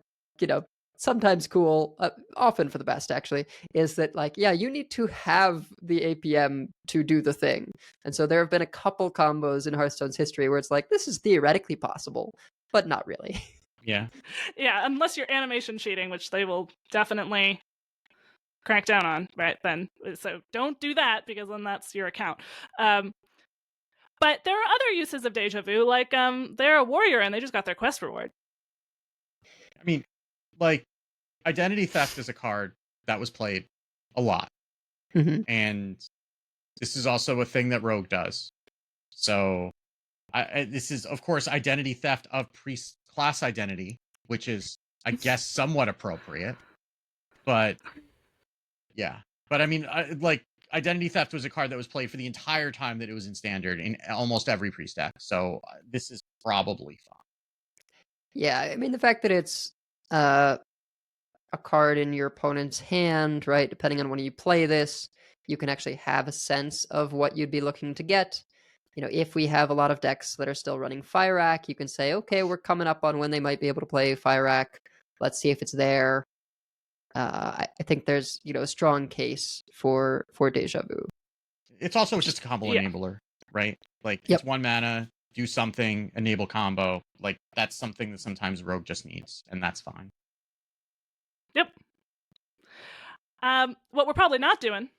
sometimes cool, often for the best actually, is that like, yeah, you need to have the APM to do the thing. And so there have been a couple combos in Hearthstone's history where it's like, this is theoretically possible, but not really. Yeah. Yeah, unless you're animation cheating, which they will definitely crack down on, right? Then so don't do that because then that's your account. But there are other uses of Deja Vu, like they're a warrior and they just got their quest reward. I mean, like, Identity Theft is a card that was played a lot. Mm-hmm. And this is also a thing that Rogue does. So this is, of course, Identity Theft of class identity, which is, I guess, somewhat appropriate. But, yeah. But, I mean, like, Identity Theft was a card that was played for the entire time that it was in Standard in almost every pre-stack. So this is probably fine. Yeah, I mean, the fact that it's a card in your opponent's hand, right? Depending on when you play this, you can actually have a sense of what you'd be looking to get. If we have a lot of decks that are still running Fire-Rack, you can say, okay, we're coming up on when they might be able to play Fire-Rack. Let's see if it's there. I think there's, a strong case for Deja Vu. It's also just a combo enabler, right? Like, it's 1 mana, do something, enable combo. Like, that's something that sometimes Rogue just needs, and that's fine. Yep. What we're probably not doing,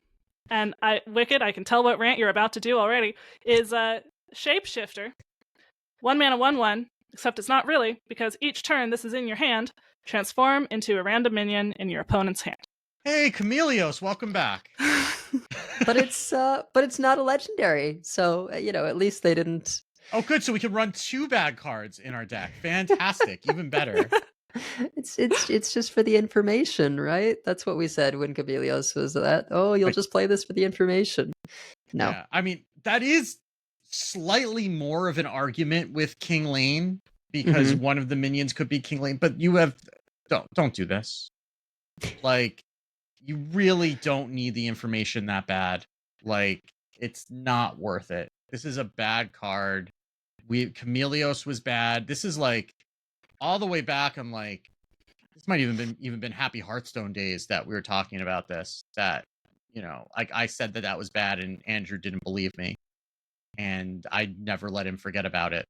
and Wicked, I can tell what rant you're about to do already, is Shapeshifter. 1 mana, 1/1, except it's not really, because each turn this is in your hand, transform into a random minion in your opponent's hand. Hey, Chameleos, welcome back. But it's not a legendary, so at least they didn't. Oh, good. So we can run 2 bad cards in our deck. Fantastic, even better. It's just for the information, right? That's what we said when Cabelios was that. Oh, you'll just play this for the information. No, yeah, I mean, that is slightly more of an argument with King Lane because one of the minions could be King Lane, but you have don't do this. Like, you really don't need the information that bad. Like, it's not worth it. This is a bad card. Chameleos was bad. This is like all the way back on, like, this might even been Happy Hearthstone days that we were talking about this. That, like, I said that was bad and Andrew didn't believe me, and I never let him forget about it.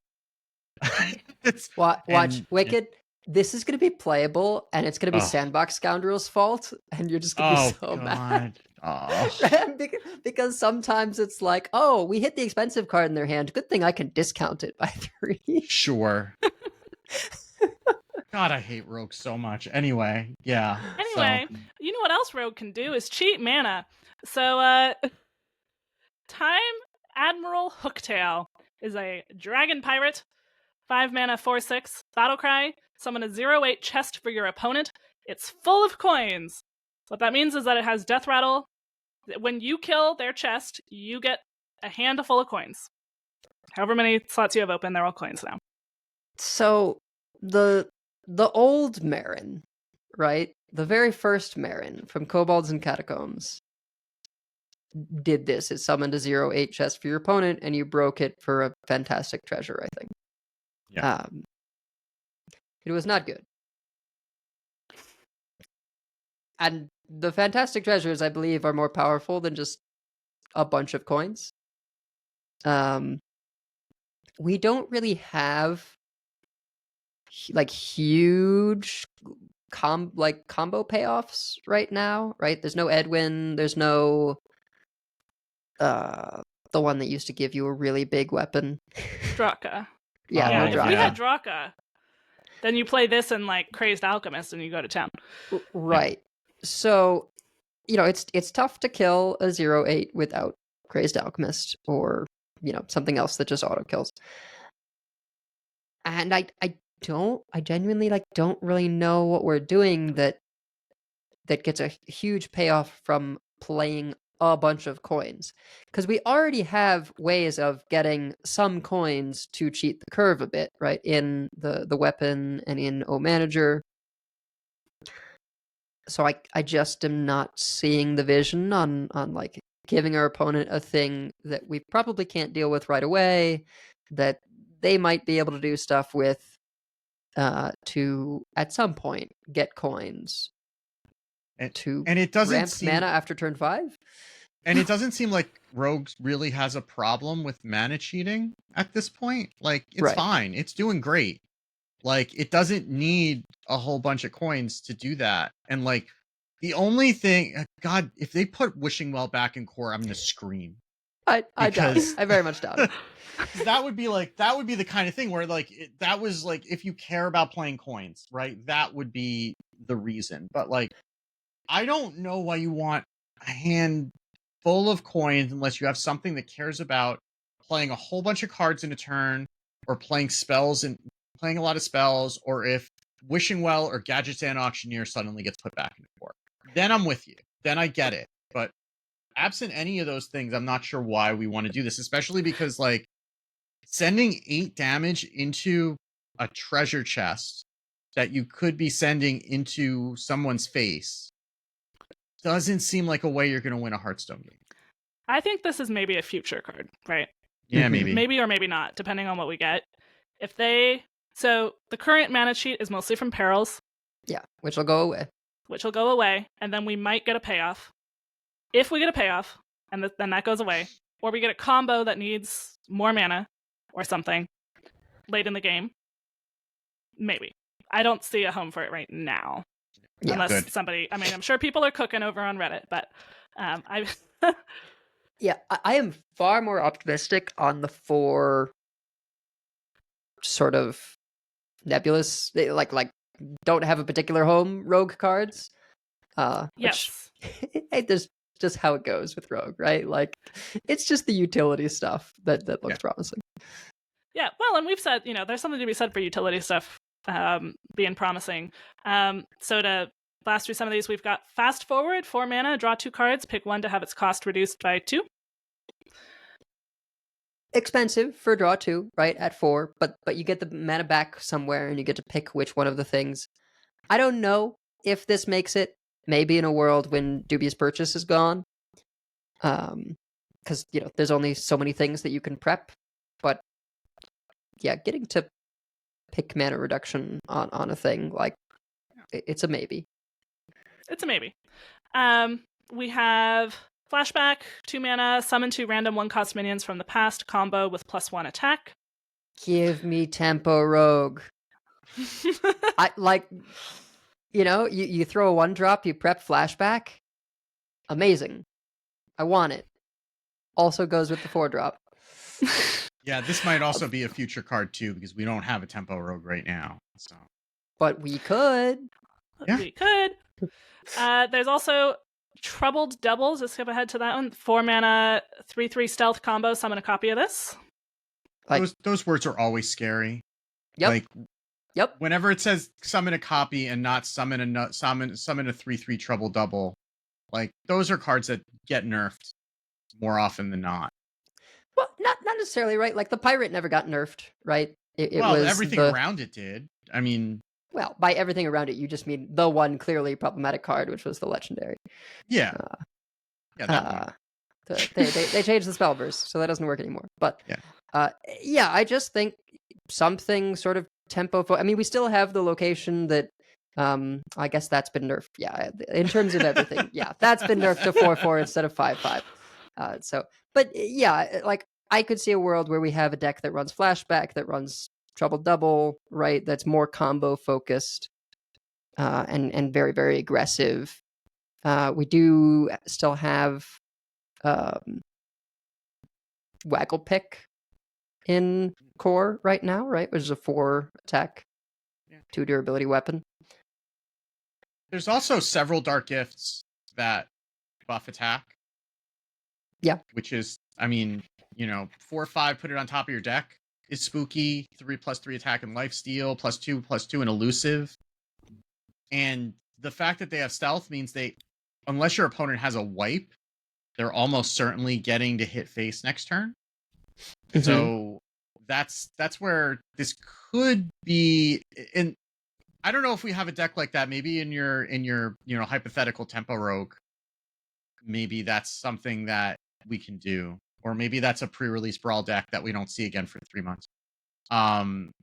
Watch Wicked. This is going to be playable, and it's going to be Sandbox Scoundrel's fault, and you're just going to be so mad. Aw. Because sometimes it's like, oh, we hit the expensive card in their hand. Good thing I can discount it by 3. Sure. God, I hate Rogue so much. Anyway, yeah. Anyway, you know what else Rogue can do is cheat mana. So, Time Admiral Hooktail is a dragon pirate, 5 mana, 4/6, battle cry. Summon a 0/8 chest for your opponent. It's full of coins. What that means is that it has death rattle. When you kill their chest, you get a handful of coins. However many slots you have open, they're all coins now. So the old Marin, right? The very first Marin from Kobolds and Catacombs did this. It summoned a 0/8 chest for your opponent, and you broke it for a fantastic treasure, I think. Yeah. It was not good. And the fantastic treasures, I believe, are more powerful than just a bunch of coins. We don't really have like huge combo payoffs right now, right? There's no Edwin, there's no the one that used to give you a really big weapon. Draka. Yeah, If no we Draka. had Draka, then you play this and like Crazed Alchemist and you go to town. Right. So, it's tough to kill a 0/8 without Crazed Alchemist or, something else that just auto kills. And I genuinely don't really know what we're doing that gets a huge payoff from playing a bunch of coins. Because we already have ways of getting some coins to cheat the curve a bit, right? In the weapon and in O Manager. So I just am not seeing the vision on like giving our opponent a thing that we probably can't deal with right away, that they might be able to do stuff with to at some point get coins And to it doesn't ramp seem mana after turn 5. And it doesn't seem like Rogue really has a problem with mana cheating at this point. Like, it's Right. fine. It's doing great. Like, it doesn't need a whole bunch of coins to do that. And, like, the only thing... God, if they put Wishing Well back in core, I'm going to scream. I doubt it. Because- I very much doubt it. That would be the kind of thing where, like, that was, like, if you care about playing coins, right? That would be the reason. But, like, I don't know why you want a hand full of coins unless you have something that cares about playing a whole bunch of cards in a turn, or playing spells and playing a lot of spells, or if Wishing Well or Gadgetzan Auctioneer suddenly gets put back in the core. Then I'm with you. Then I get it. But absent any of those things, I'm not sure why we want to do this, especially because, like, sending 8 damage into a treasure chest that you could be sending into someone's face doesn't seem like a way you're going to win a Hearthstone game. I think this is maybe a future card, right? Yeah, Mhm. maybe. Maybe or maybe not, depending on what we get. So the current mana cheat is mostly from Perils, Yeah, which will go away. which will go away, and then we might get a payoff. If we get a payoff, and then that goes away, or we get a combo that needs more mana or something late in the game, maybe. I don't see a home for it right now. Yeah, Unless good. somebody, I mean, I'm sure people are cooking over on Reddit, but I Yeah, I am far more optimistic on the 4 sort of nebulous, like don't have a particular home Rogue cards. yes. Which, there's just how it goes with Rogue, right? Like, it's just the utility stuff that looks promising. Yeah, well, and we've said, there's something to be said for utility stuff being promising. So to blast through some of these, we've got Fast Forward, 4 mana, draw 2 cards, pick one to have its cost reduced by 2. Expensive for draw 2, right, at 4, but you get the mana back somewhere and you get to pick which one of the things. I don't know if this makes it, maybe in a world when Dubious Purchase is gone. Because, there's only so many things that you can prep. But, yeah, getting to pick mana reduction on a thing, like, it's a maybe. It's a maybe. We have Flashback, 2 mana, summon 2 random 1-cost minions from the past, combo with +1 attack. Give me Tempo Rogue. I like, you throw a 1-drop, you prep Flashback. Amazing. I want it. Also goes with the 4-drop. Yeah, this might also be a future card too, because we don't have a tempo rogue right now. So, But we could. Yeah. We could. There's also Troubled Doubles. Let's skip ahead to that one. 4 mana, 3/3 stealth combo. Summon a copy of this. Like- those words are always scary. Yep. Like, Yep. whenever it says summon a copy and not summon a 3/3 Trouble Double, like those are cards that get nerfed more often than not. Well, not necessarily, right? Like the pirate never got nerfed, right? It Well, was everything around it did. I mean, well, by everything around it, you just mean the one clearly problematic card, which was the legendary. yeah, that one. They changed the spellverse, so that doesn't work anymore. But Yeah. yeah, I just think something sort of tempo. I mean, we still have the location that. I guess that's been nerfed. Yeah, in terms of everything, yeah, that's been nerfed to 4/4 instead of 5/5. But yeah, like I could see a world where we have a deck that runs flashback, that runs Trouble Double, right? That's more combo focused, and very, very aggressive. We do still have Waggle Pick in core right now, right? Which is a 4 attack, 2 durability weapon. There's also several dark gifts that buff attack. Yeah. Which is, I mean, 4/5, put it on top of your deck is spooky. 3+3 attack and lifesteal, +2/+2 and elusive. And the fact that they have stealth means unless your opponent has a wipe, they're almost certainly getting to hit face next turn. Mhm. So that's where this could be. And I don't know if we have a deck like that. Maybe in your hypothetical tempo rogue, maybe that's something that we can do, or maybe that's a pre-release brawl deck that we don't see again for 3 months,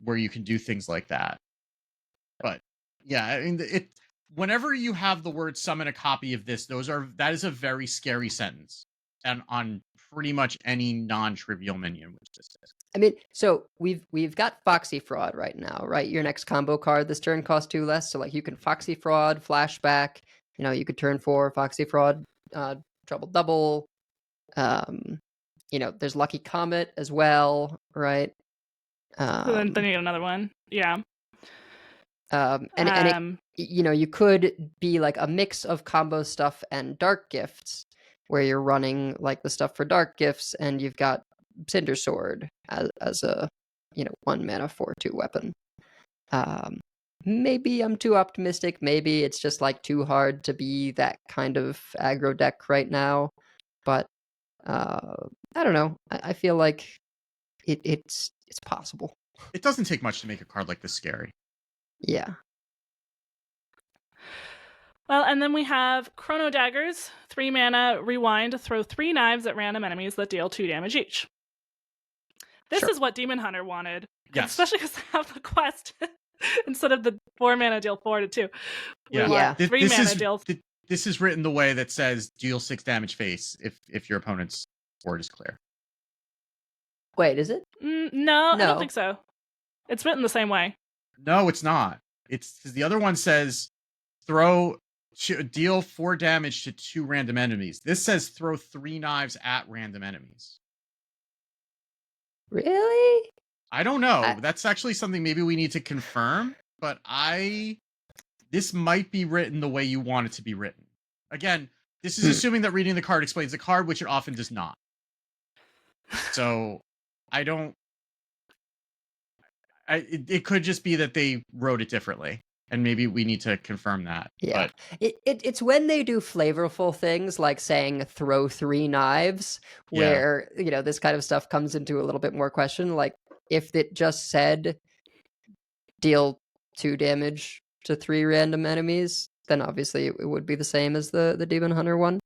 where you can do things like that. But yeah, I mean, whenever you have the word summon a copy of this, that is a very scary sentence, and on pretty much any non-trivial minion, which this is. I mean, so we've got Foxy Fraud right now, right? Your next combo card this turn costs 2 less, so like you can Foxy Fraud, flashback. You could turn 4 Foxy Fraud, Trouble Double. There's Lucky Comet as well, right? Then you get another one. Yeah. You could be like a mix of combo stuff and dark gifts, where you're running like the stuff for dark gifts, and you've got Cinder Sword as a 1 mana 4/2 weapon. Maybe I'm too optimistic. Maybe it's just like too hard to be that kind of aggro deck right now. But I don't know. I feel like it's possible. It doesn't take much to make a card like this scary. Yeah. Well, and then we have Chrono Daggers, 3 mana, rewind, throw 3 knives at random enemies that deal 2 damage each. This Sure. is what Demon Hunter wanted. Yes. Especially because they have the quest instead of the 4 mana deal 4 to 2. Yeah. Yeah. 3 mana deal. This is written the way that says deal 6 damage face if your opponent's board is clear. Wait, is it? No, I No. don't think so. It's written the same way. No, it's not. It's the other one says deal 4 damage to 2 random enemies. This says throw 3 knives at random enemies. Really? I don't know. That's actually something maybe we need to confirm, but this might be written the way you want it to be written. Again, this is assuming that reading the card explains the card, which it often does not. So it could just be that they wrote it differently, and maybe we need to confirm that. Yeah. But It's when they do flavorful things like saying throw 3 knives, where this kind of stuff comes into a little bit more question. Like if it just said deal 2 damage to 3 random enemies, then obviously it would be the same as the Demon Hunter one.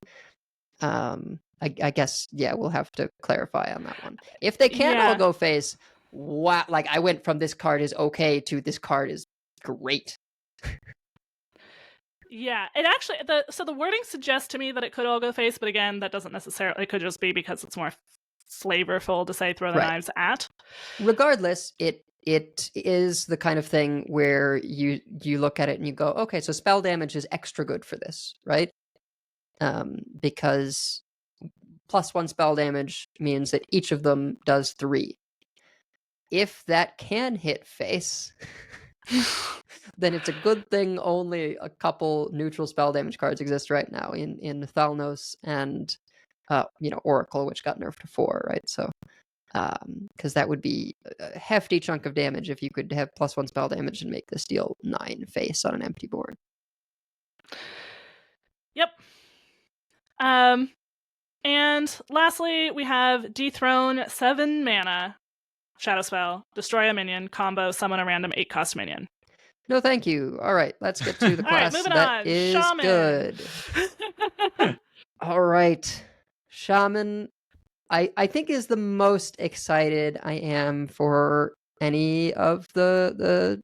I guess we'll have to clarify on that one. If they can't all go face, wow! Like I went from this card is okay to this card is great. Yeah, it actually the wording suggests to me that it could all go face, but again, that doesn't necessarily. It could just be because it's more flavorful to say throw the knives at. Regardless, it is the kind of thing where you look at it and you go, okay, so spell damage is extra good for this, right? Because +1 spell damage means that each of them does 3. If that can hit face, then it's a good thing only a couple neutral spell damage cards exist right now in Thalnos and Oracle, which got nerfed to 4, right? So because that would be a hefty chunk of damage if you could have +1 spell damage and make this deal 9 face on an empty board. Yep. And lastly, we have Dethrone 7 mana Shadow Spell, destroy a minion, combo, summon a random 8-cost minion. No, thank you. All right, let's get to the All right, class moving that on. is Shaman. good. All right, Shaman, I think is the most excited I am for any of the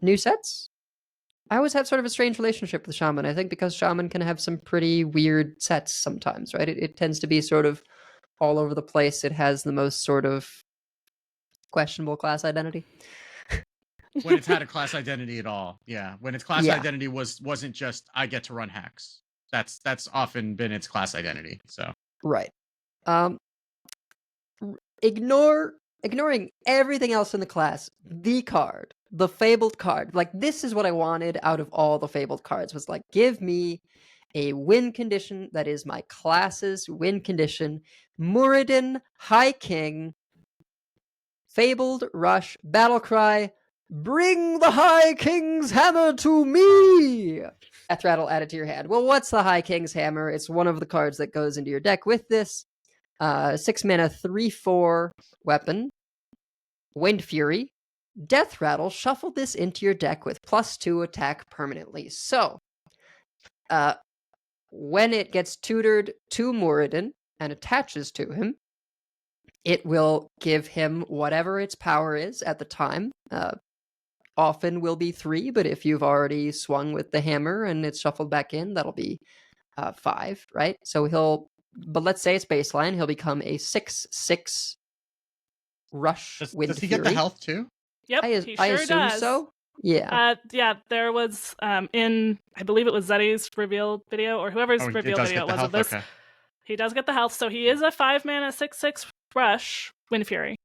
new sets. I always have sort of a strange relationship with Shaman. I think because Shaman can have some pretty weird sets sometimes, right? It tends to be sort of all over the place. It has the most sort of questionable class identity. When it's had a class identity at all. Yeah. When its class Yeah. identity wasn't just I get to run hacks. That's often been its class identity. So Right. Ignoring everything else in the class, the card, the Fabled card, like this is what I wanted out of all the Fabled cards, was like, give me a win condition that is my class's win condition. Muradin, High King, Fabled, Rush, Battlecry, bring the High King's hammer to me! Death Rattle added to your hand. Well, what's the High King's hammer? It's one of the cards that goes into your deck with this. 6 mana, 3/4 weapon. Wind Fury. Death Rattle. Shuffle this into your deck with +2 attack permanently. So, when it gets tutored to Muradin and attaches to him, it will give him whatever its power is at the time. Often will be 3, but if you've already swung with the hammer and it's shuffled back in, that'll be 5, right? So but let's say it's baseline, he'll become a 6/6 rush Wind does he Fury. get the health too? Yep, I he sure assume does. so. Yeah. Yeah, there was in I believe it was Zeddy's reveal video or whoever's reveal video it was of this. Okay. He does get the health, so he is a 5 mana 6/6 rush Wind Fury.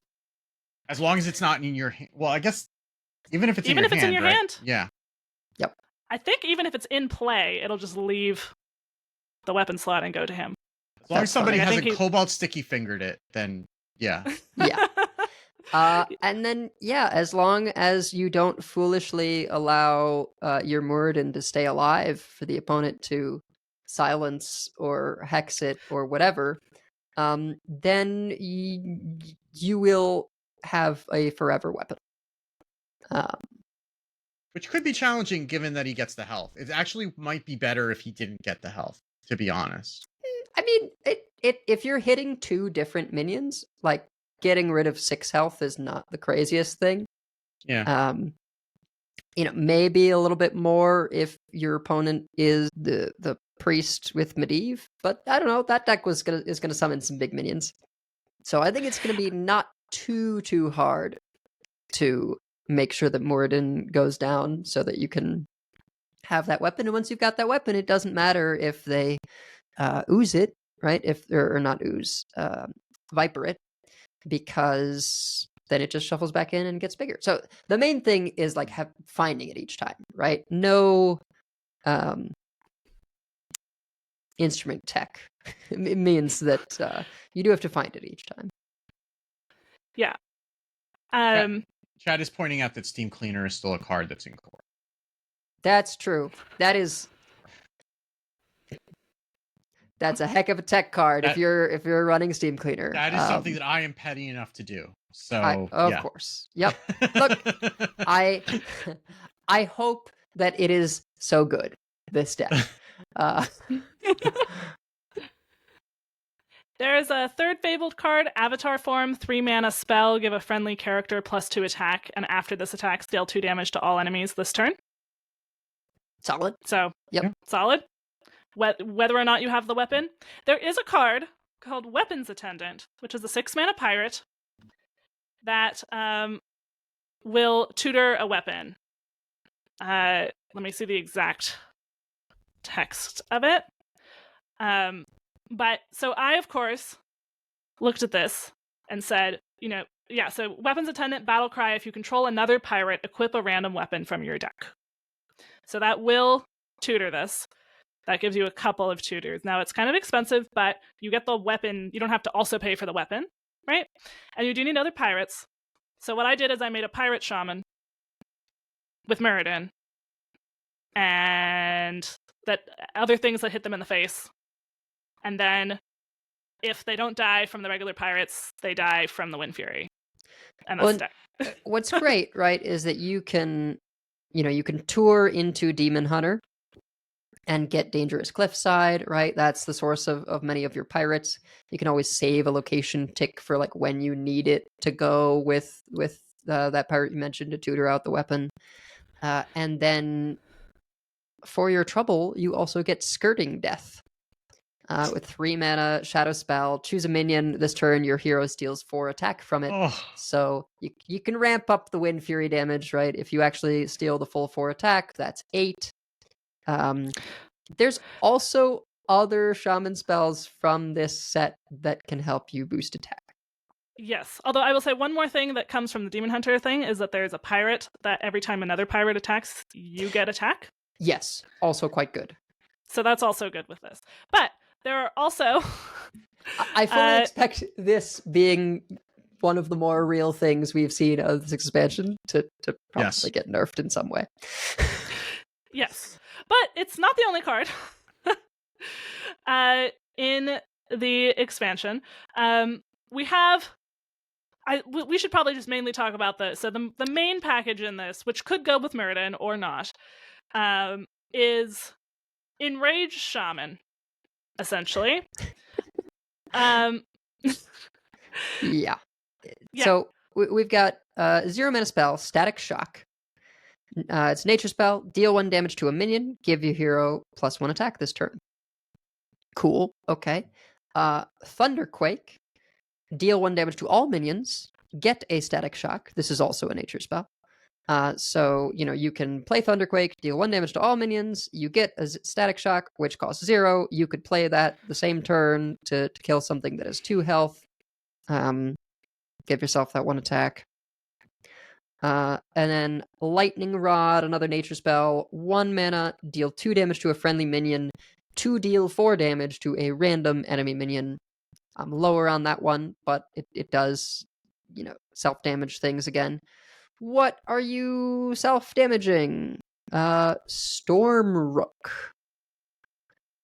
As long as it's not in your hand. Well, I guess even if it's in your hand, hand. Yeah. Yep. I think even if it's in play, it'll just leave the weapon slot and go to him. As long as somebody funny. hasn't cobalt sticky fingered it, then yeah. Yeah. And then, yeah, as long as you don't foolishly allow your Muradin to stay alive for the opponent to silence or hex it or whatever, then you will have a forever weapon. Which could be challenging given that he gets the health. It actually might be better if he didn't get the health, to be honest. I mean, if you're hitting 2 different minions, like getting rid of 6 health is not the craziest thing. Yeah. Maybe a little bit more if your opponent is the priest with Medivh, but I don't know. That deck is gonna summon some big minions, so I think it's gonna be not too hard to make sure that Muradin goes down so that you can have that weapon. And once you've got that weapon, it doesn't matter if they ooze it, right? Or not ooze, Viper it, because then it just shuffles back in and gets bigger. So the main thing is like finding it each time, right? No instrument tech. It means that you do have to find it each time. Yeah. Chad is pointing out that Steam Cleaner is still a card that's in core. That's true. That's a heck of a tech card if you're running Steam Cleaner. That is something that I am petty enough to do. So of course. Yep. Look, I hope that it is so good, this deck. There's a third Fabled card, Avatar Form, 3 mana spell, give a friendly character +2 attack, and after this attack, deal 2 damage to all enemies this turn. Solid. So, yep. Solid. Whether or not you have the weapon. There is a card called Weapons Attendant, which is a 6 mana pirate that will tutor a weapon. Let me see the exact text of it. But so I, of course, looked at this and said, so weapons attendant, battle cry. If you control another pirate, equip a random weapon from your deck. So that will tutor this. That gives you a couple of tutors. Now, it's kind of expensive, but you get the weapon. You don't have to also pay for the weapon, right? And you do need other pirates. So what I did is I made a pirate shaman with Muradin and that other things that hit them in the face. And then if they don't die from the regular pirates, they die from the Wind Fury. And that's deck. What's great, right, is that you can tour into Demon Hunter and get Dangerous Cliffside, right? That's the source of many of your pirates. You can always save a location tick for like when you need it to go with that pirate you mentioned to tutor out the weapon. And then for your trouble, you also get Skirting Death. With 3 mana, Shadow Spell, choose a minion. This turn, your hero steals 4 attack from it. Oh. So you can ramp up the Wind Fury damage, right? If you actually steal the full 4 attack, that's 8. There's also other shaman spells from this set that can help you boost attack. Yes. Although I will say one more thing that comes from the Demon Hunter thing is that there's a pirate that every time another pirate attacks, you get attack. Yes. Also quite good. So that's also good with this. But there are also... I fully expect this being one of the more real things we've seen of this expansion to probably get nerfed in some way. Yes. But it's not the only card in the expansion. We have... we should probably just mainly talk about this. So the main package in this, which could go with Muradin or not, is Enraged Shaman, essentially. Yeah. So we've got 0 mana spell, Static Shock. It's a nature spell. Deal 1 damage to a minion. Give your hero +1 attack this turn. Cool. Okay. Thunderquake. Deal 1 damage to all minions. Get a Static Shock. This is also a nature spell. So, you can play Thunderquake, deal 1 damage to all minions. You get a Static Shock, which costs 0. You could play that the same turn to kill something that has 2 health. Give yourself that 1 attack. And then Lightning Rod, another nature spell. 1 mana, deal 2 damage to a friendly minion. 2 deal 4 damage to a random enemy minion. I'm lower on that one, but it does, self-damage things again. What are you self-damaging? Stormrook.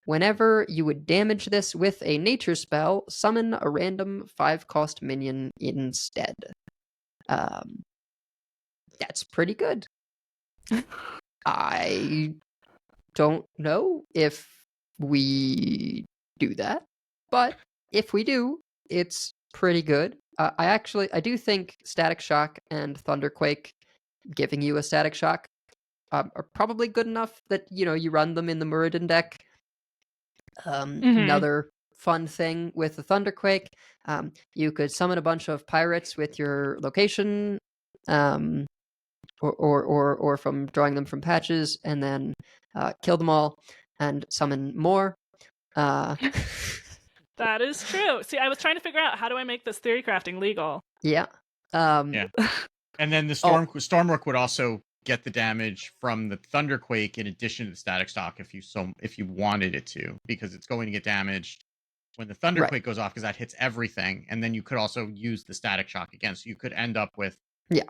Whenever you would damage this with a nature spell, summon a random 5-cost minion instead. That's pretty good. I don't know if we do that, but if we do, it's pretty good. I do think Static Shock and Thunderquake giving you a Static Shock are probably good enough that, you run them in the Muradin deck. Another fun thing with the Thunderquake, you could summon a bunch of pirates with your location, or from drawing them from patches, and then kill them all and summon more. That is true. See, I was trying to figure out how do I make this theory crafting legal. Yeah. Yeah. And then the Stormrook would also get the damage from the Thunderquake in addition to the Static Shock if you wanted it to, because it's going to get damaged when the Thunderquake goes off, because that hits everything. And then you could also use the Static Shock again. So you could end up with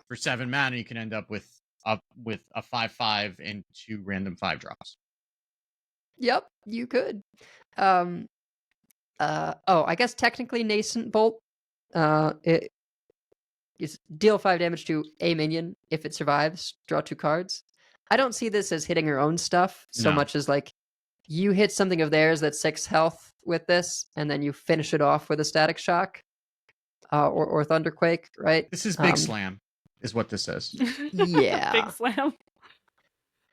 for 7 mana, you can end up with a 5/5 and 2 random 5-drops. Yep, you could. I guess technically Nascent Bolt. It is deal 5 damage to a minion if it survives. Draw 2 cards. I don't see this as hitting her own stuff so much as like you hit something of theirs that's 6 health with this, and then you finish it off with a Static Shock or Thunderquake, right? This is Big Slam, is what this is. Yeah, Big Slam.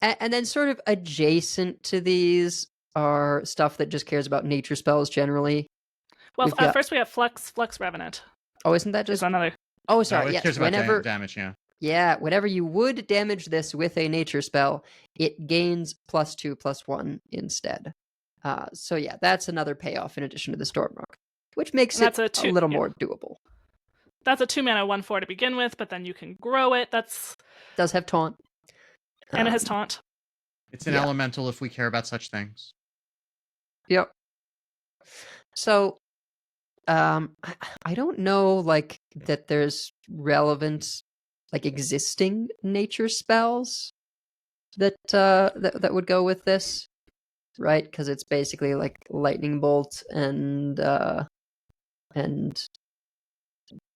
And then sort of adjacent to these are stuff that just cares about nature spells generally. Well, first we have Flux Revenant. Oh, isn't that just another? Oh, sorry. It cares about damage, yeah. Yeah, whenever you would damage this with a nature spell, it gains +2/+1 instead. So yeah, that's another payoff in addition to the Stormrock, which makes And it that's a little more doable. That's a 2-mana 1/4 to begin with, but then you can grow it. Does have taunt. And it has taunt. It's an elemental if we care about such things. Yep. So, I don't know, like, that there's relevant, like, existing nature spells that that would go with this, right? Because it's basically like lightning bolt and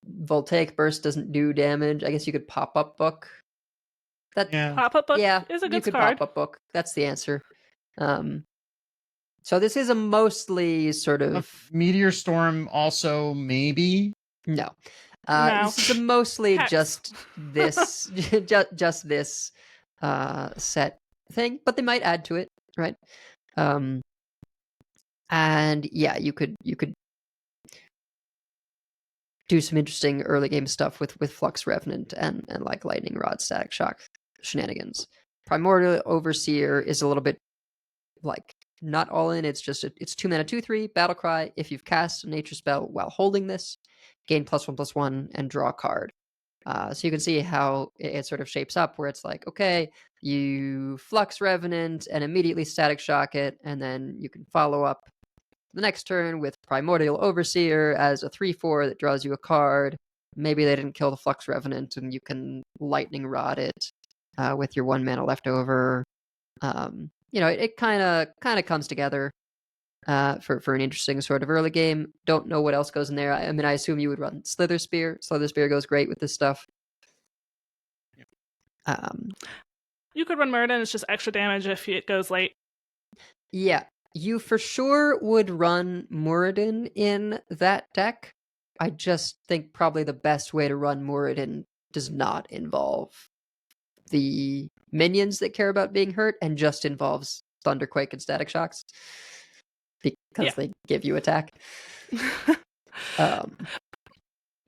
voltaic burst doesn't do damage. I guess you could pop up book. Pop-up book is a good you could card. pop up book. That's the answer. So this is a mostly sort of Meteor Storm also maybe. no. No. This is a mostly Hex. just this just this set thing, but they might add to it, right? And yeah, you could do some interesting early game stuff with Flux Revenant and like Lightning Rod, Static Shock shenanigans. Primordial Overseer is a little bit like not all in. It's just it's 2-mana 2/3 battle cry. If you've cast a nature spell while holding this, gain +1/+1 and draw a card. So you can see how it sort of shapes up, where it's like, okay, you Flux Revenant and immediately Static Shock it, and then you can follow up the next turn with Primordial Overseer as a 3/4 that draws you a card. Maybe they didn't kill the Flux Revenant, and you can Lightning Rod it with your 1 mana left over. It kind of comes together for an interesting sort of early game. Don't know what else goes in there. I mean, I assume you would run Slither Spear. Slither Spear goes great with this stuff. You could run Muradin. It's just extra damage if it goes late. Yeah, you for sure would run Muradin in that deck. I just think probably the best way to run Muradin does not involve the minions that care about being hurt and just involves Thunderquake and Static Shocks because they give you attack. But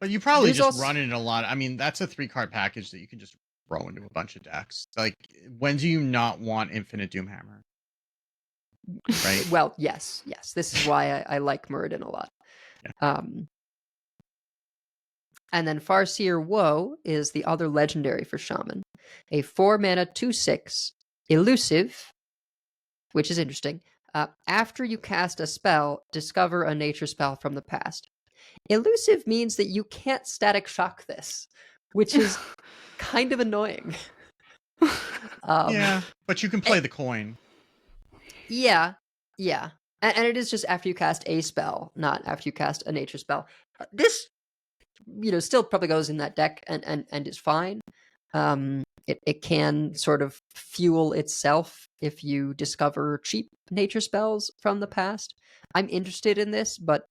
you probably There's just also- run it in a lot. I mean, that's a 3-card package that you can just throw into a bunch of decks. Like, when do you not want Infinite Doomhammer? Right? Well, yes. This is why I like Muradin a lot. Yeah. And then Farseer Woe is the other legendary for Shaman. A 4-mana 2/6 elusive, which is interesting. After you cast a spell, discover a nature spell from the past. Elusive means that you can't Static Shock this, which is kind of annoying. Yeah, but you can play the coin. Yeah. And it is just after you cast a spell, not after you cast a nature spell. This, still probably goes in that deck and is fine. It can sort of fuel itself if you discover cheap nature spells from the past. I'm interested in this, but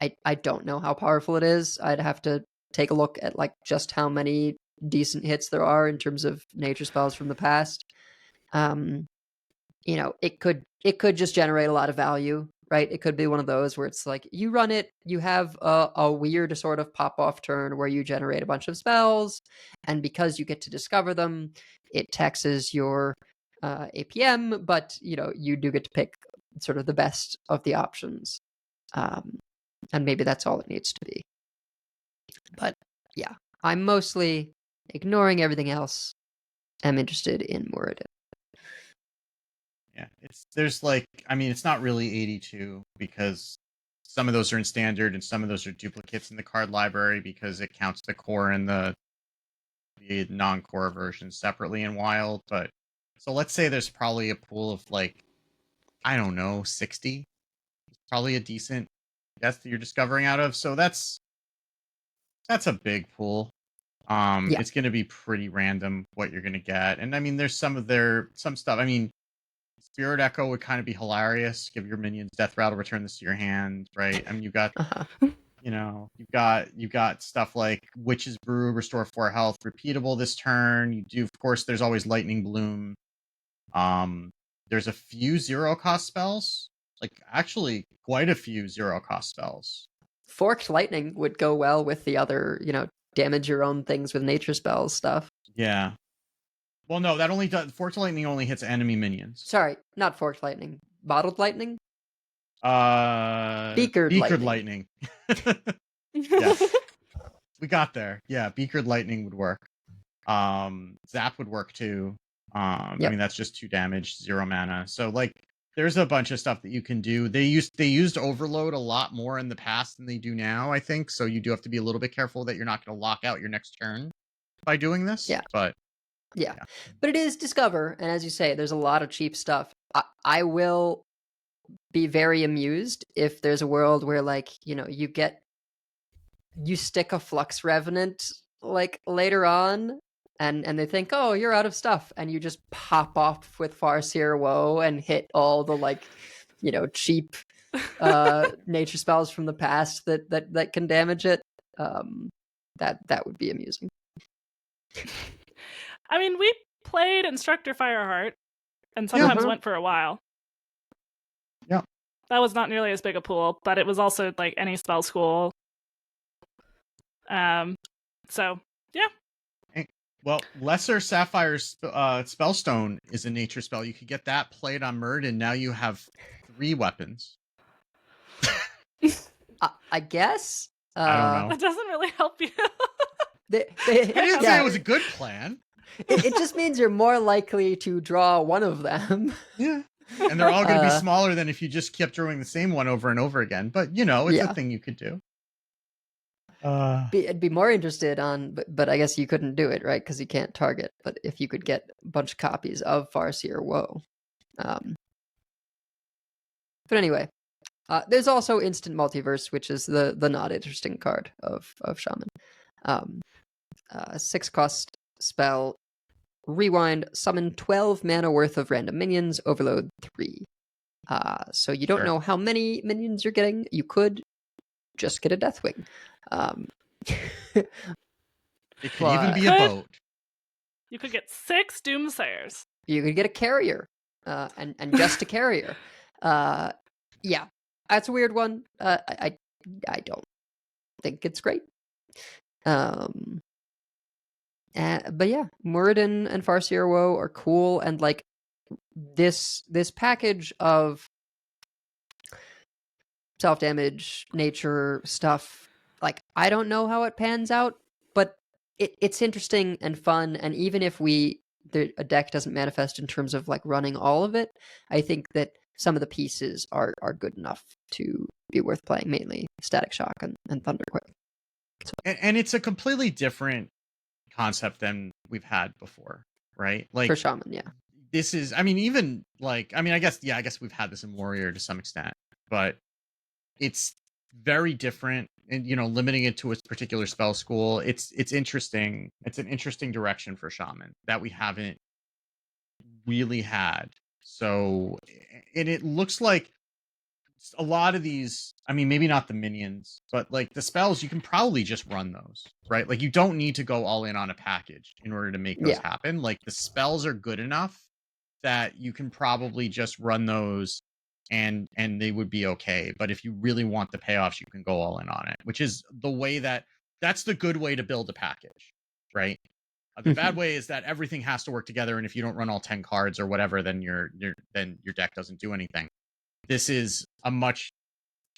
I don't know how powerful it is. I'd have to take a look at like just how many decent hits there are in terms of nature spells from the past. It could just generate a lot of value, right? It could be one of those where it's like you run it, you have a weird sort of pop-off turn where you generate a bunch of spells, and because you get to discover them, it taxes your APM, but you do get to pick sort of the best of the options. And maybe that's all it needs to be. But yeah, I'm mostly ignoring everything else. I'm interested in Muradin. Yeah, it's not really 82 because some of those are in standard and some of those are duplicates in the card library because it counts the core and the non-core versions separately in Wild. But so let's say there's probably a pool of 60. It's probably a decent death that you're discovering out of. So that's a big pool. It's going to be pretty random what you're going to get. And I mean, there's some stuff. I mean, Spirit Echo would kind of be hilarious. Give your minions Death Rattle, return this to your hand, right? I mean, you've got, you've got stuff like Witch's Brew, restore 4 health, repeatable this turn. You do, of course, there's always Lightning Bloom. There's a few 0-cost spells, actually quite a few 0-cost spells. Forked Lightning would go well with the other, damage your own things with nature spells stuff. Yeah. Well, no, that only does. Forked Lightning only hits enemy minions. Sorry, not Forked Lightning. Bottled lightning? Beakered lightning. Yes. We got there. Yeah, beakered lightning would work. Zap would work too. I mean, that's just 2 damage, 0 mana. So like there's a bunch of stuff that you can do. They used overload a lot more in the past than they do now, I think. So you do have to be a little bit careful that you're not going to lock out your next turn by doing this. Yeah. But but it is Discover, and as you say, there's a lot of cheap stuff. I will be very amused if there's a world where, like, you know, you stick a Flux Revenant like later on, and they think, oh, you're out of stuff, and you just pop off with Farseer Woe and hit all the, like, you know, cheap nature spells from the past that can damage it. That would be amusing. I mean, we played Instructor Fireheart, and sometimes went for a while. Yeah. That was not nearly as big a pool, but it was also like any spell school. So yeah. Well, Lesser Sapphire Spellstone is a nature spell. You could get that played on Murd, and now you have 3 weapons. I guess. I don't know. That doesn't really help you. I didn't say it was a good plan. It just means you're more likely to draw one of them. Yeah. And they're all going to be smaller than if you just kept drawing the same one over and over again. But, you know, it's a thing you could do. I'd be more interested on, but I guess you couldn't do it, right? Because you can't target. But if you could get a bunch of copies of Farseer Woe. But anyway, there's also Instant Multiverse, which is the not interesting card of Shaman. 6-cost spell. Rewind, summon 12 mana worth of random minions, overload 3. So you don't know how many minions you're getting. You could just get a Deathwing. It could even be a boat. You could get 6 Doomsayers. You could get a carrier, and just a carrier. Yeah, that's a weird one. I don't think it's great. But yeah, Muradin and Farseer Woe are cool, and like this package of self-damage nature stuff, like I don't know how it pans out, but it's interesting and fun, and even if a deck doesn't manifest in terms of like running all of it, I think that some of the pieces are good enough to be worth playing, mainly Static Shock and Thunderquake. So. And it's a completely different concept than we've had before, right? Like for Shaman, yeah. This is, I mean, even like, I mean, I guess we've had this in Warrior to some extent, but it's very different, and you know, limiting it to its particular spell school. It's interesting. It's an interesting direction for Shaman that we haven't really had. So, and it looks like a lot of these, I mean, maybe not the minions, but like the spells, you can probably just run those, right? Like you don't need to go all in on a package in order to make those happen. Like the spells are good enough that you can probably just run those and they would be okay. But if you really want the payoffs, you can go all in on it, which is the way that's the good way to build a package, right? The bad way is that everything has to work together, and if you don't run all 10 cards or whatever, then your deck doesn't do anything. This is a much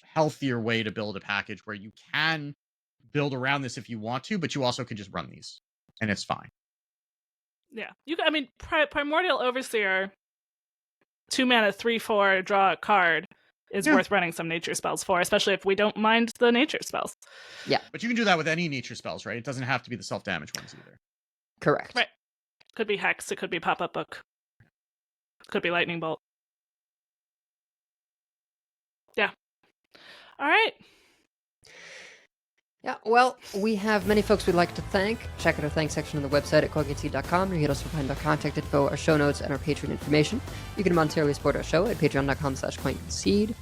healthier way to build a package where you can build around this if you want to, but you also could just run these, and it's fine. Yeah, I mean, Primordial Overseer, 2 mana, 3/4, draw a card is worth running some nature spells for, especially if we don't mind the nature spells. Yeah, but you can do that with any nature spells, right? It doesn't have to be the self-damage ones either. Correct. Right. Could be Hex. It could be Pop-Up Book. Could be Lightning Bolt. Yeah. All right. Yeah, well, we have many folks we'd like to thank. Check out our thanks section on the website at coinconcede.com, where you can also find our contact info, our show notes, and our Patreon information. You can monetarily support our show at patreon.com/coinconcede.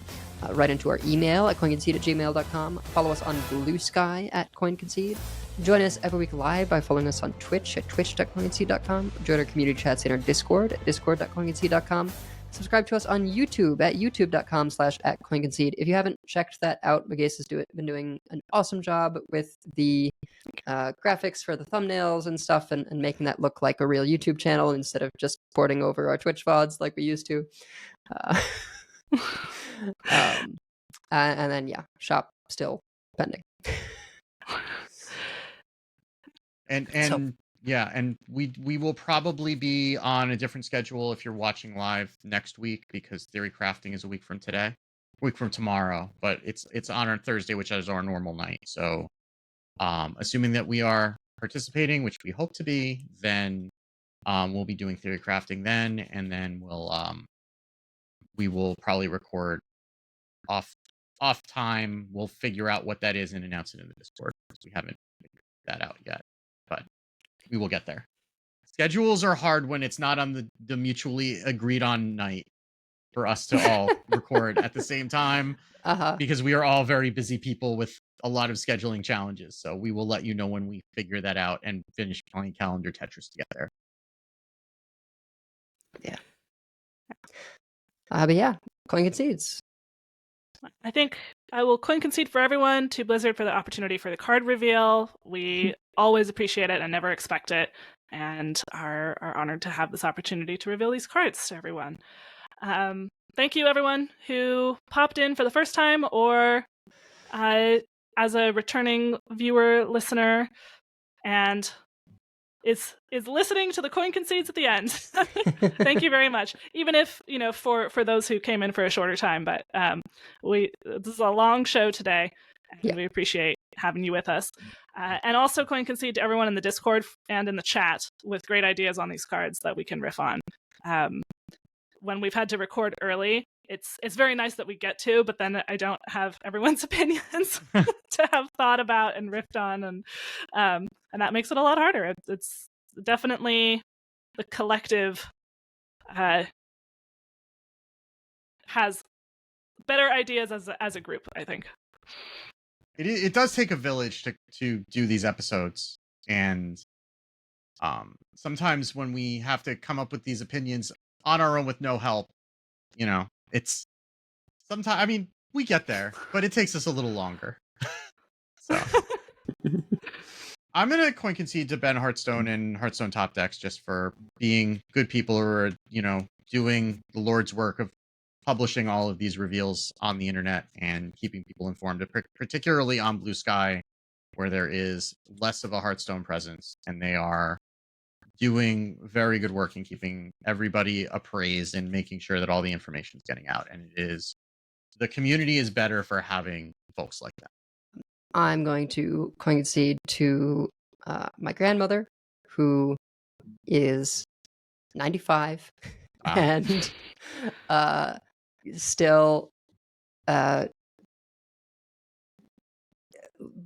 Write into our email at coinconcede@gmail.com. Follow us on Blue Sky at coinconcede. Join us every week live by following us on Twitch at twitch.coinconcede.com. Join our community chats in our Discord at discord.coinconcede.com. Subscribe to us on YouTube at youtube.com/@coinconcede. If you haven't checked that out, Magase has been doing an awesome job with the graphics for the thumbnails and stuff, and making that look like a real YouTube channel instead of just porting over our Twitch VODs like we used to. And then shop still pending. And yeah, and we will probably be on a different schedule if you're watching live next week, because Theory Crafting is a week from tomorrow, but it's on our Thursday, which is our normal night. So assuming that we are participating, which we hope to be, then we'll be doing Theory Crafting then, and then we will probably record off time. We'll figure out what that is and announce it in the Discord, because we haven't figured that out yet, but we will get there. Schedules are hard when it's not on the mutually agreed on night for us to all record at the same time, because we are all very busy people with a lot of scheduling challenges. So we will let you know when we figure that out and finish playing calendar Tetris together. Yeah. But yeah, Coin Concedes. I think I will coin concede for everyone to Blizzard for the opportunity for the card reveal. We always appreciate it and never expect it, and are honored to have this opportunity to reveal these cards to everyone. Thank you, everyone who popped in for the first time or as a returning viewer, listener, and is listening to the coin concedes at the end. Thank you very much. Even if, for those who came in for a shorter time, but this is a long show today, and we appreciate having you with us. And also coin concede to everyone in the Discord and in the chat with great ideas on these cards that we can riff on. When we've had to record early, it's very nice that we get to, but then I don't have everyone's opinions to have thought about and riffed on, and that makes it a lot harder. It's definitely the collective has better ideas as a group, I think. It does take a village to do these episodes, and sometimes when we have to come up with these opinions on our own with no help, it's sometimes, I mean, we get there, but it takes us a little longer. So I'm gonna coin concede to Ben Hearthstone and Hearthstone Top Decks just for being good people who are, doing the Lord's work of publishing all of these reveals on the internet and keeping people informed, particularly on Blue Sky, where there is less of a Hearthstone presence, and they are doing very good work in keeping everybody appraised and making sure that all the information is getting out. And the community is better for having folks like that. I'm going to coin concede to my grandmother, who is 95 and still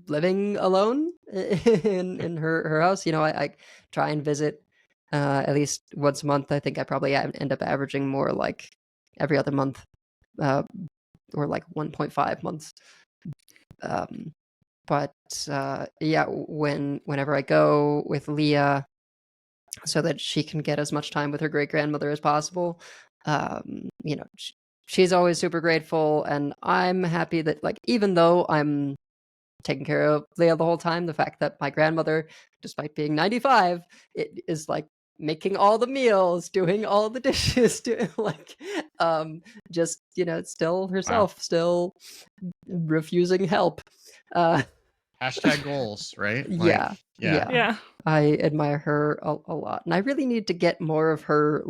living alone in her house. I try and visit at least once a month. I think I probably end up averaging more like every other month, or like 1.5 months. But whenever I go with Leah, so that she can get as much time with her great grandmother as possible, she's always super grateful, and I'm happy that, like, even though I'm taking care of Leah the whole time, the fact that my grandmother, despite being 95, it is like making all the meals, doing all the dishes, doing just still herself, still refusing help. Hashtag goals, right? Yeah. I admire her a lot, and I really need to get more of her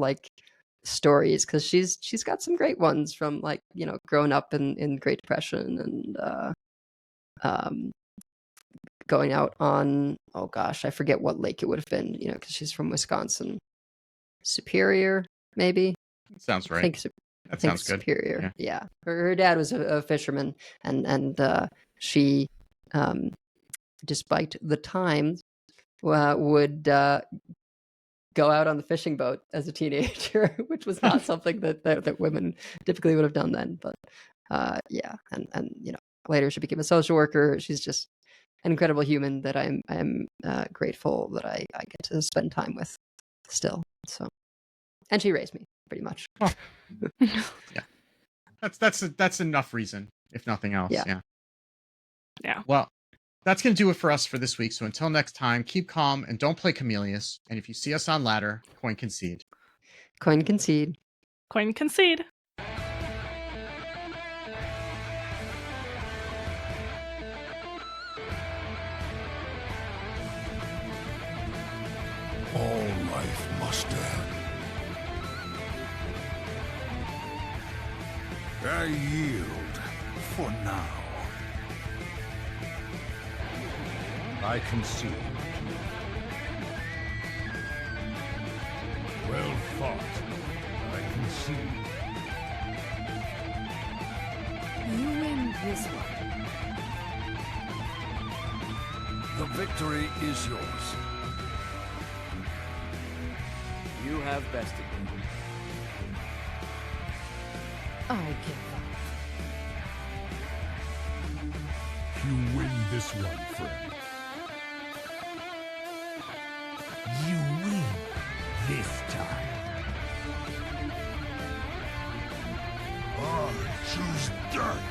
stories, because she's got some great ones from growing up in Great Depression and going out on, oh gosh, I forget what lake it would have been, because she's from Wisconsin. Superior, maybe. Sounds right. I think sounds good. Superior. Yeah. Her dad was a fisherman, and she, despite the times, would go out on the fishing boat as a teenager, which was not something that women typically would have done then. But and later she became a social worker. She's just an incredible human that I'm grateful that I get to spend time with still. So, and she raised me pretty much. Oh. Yeah, that's enough reason, if nothing else. Yeah. Well, that's going to do it for us for this week. So until next time, keep calm and don't play Chameleus. And if you see us on ladder, coin concede. Coin concede. Coin concede. I yield for now. I concede. Well fought. I concede. You win this one. The victory is yours. You have bested me. I give up. You win this one, friend. You win this time. I choose death.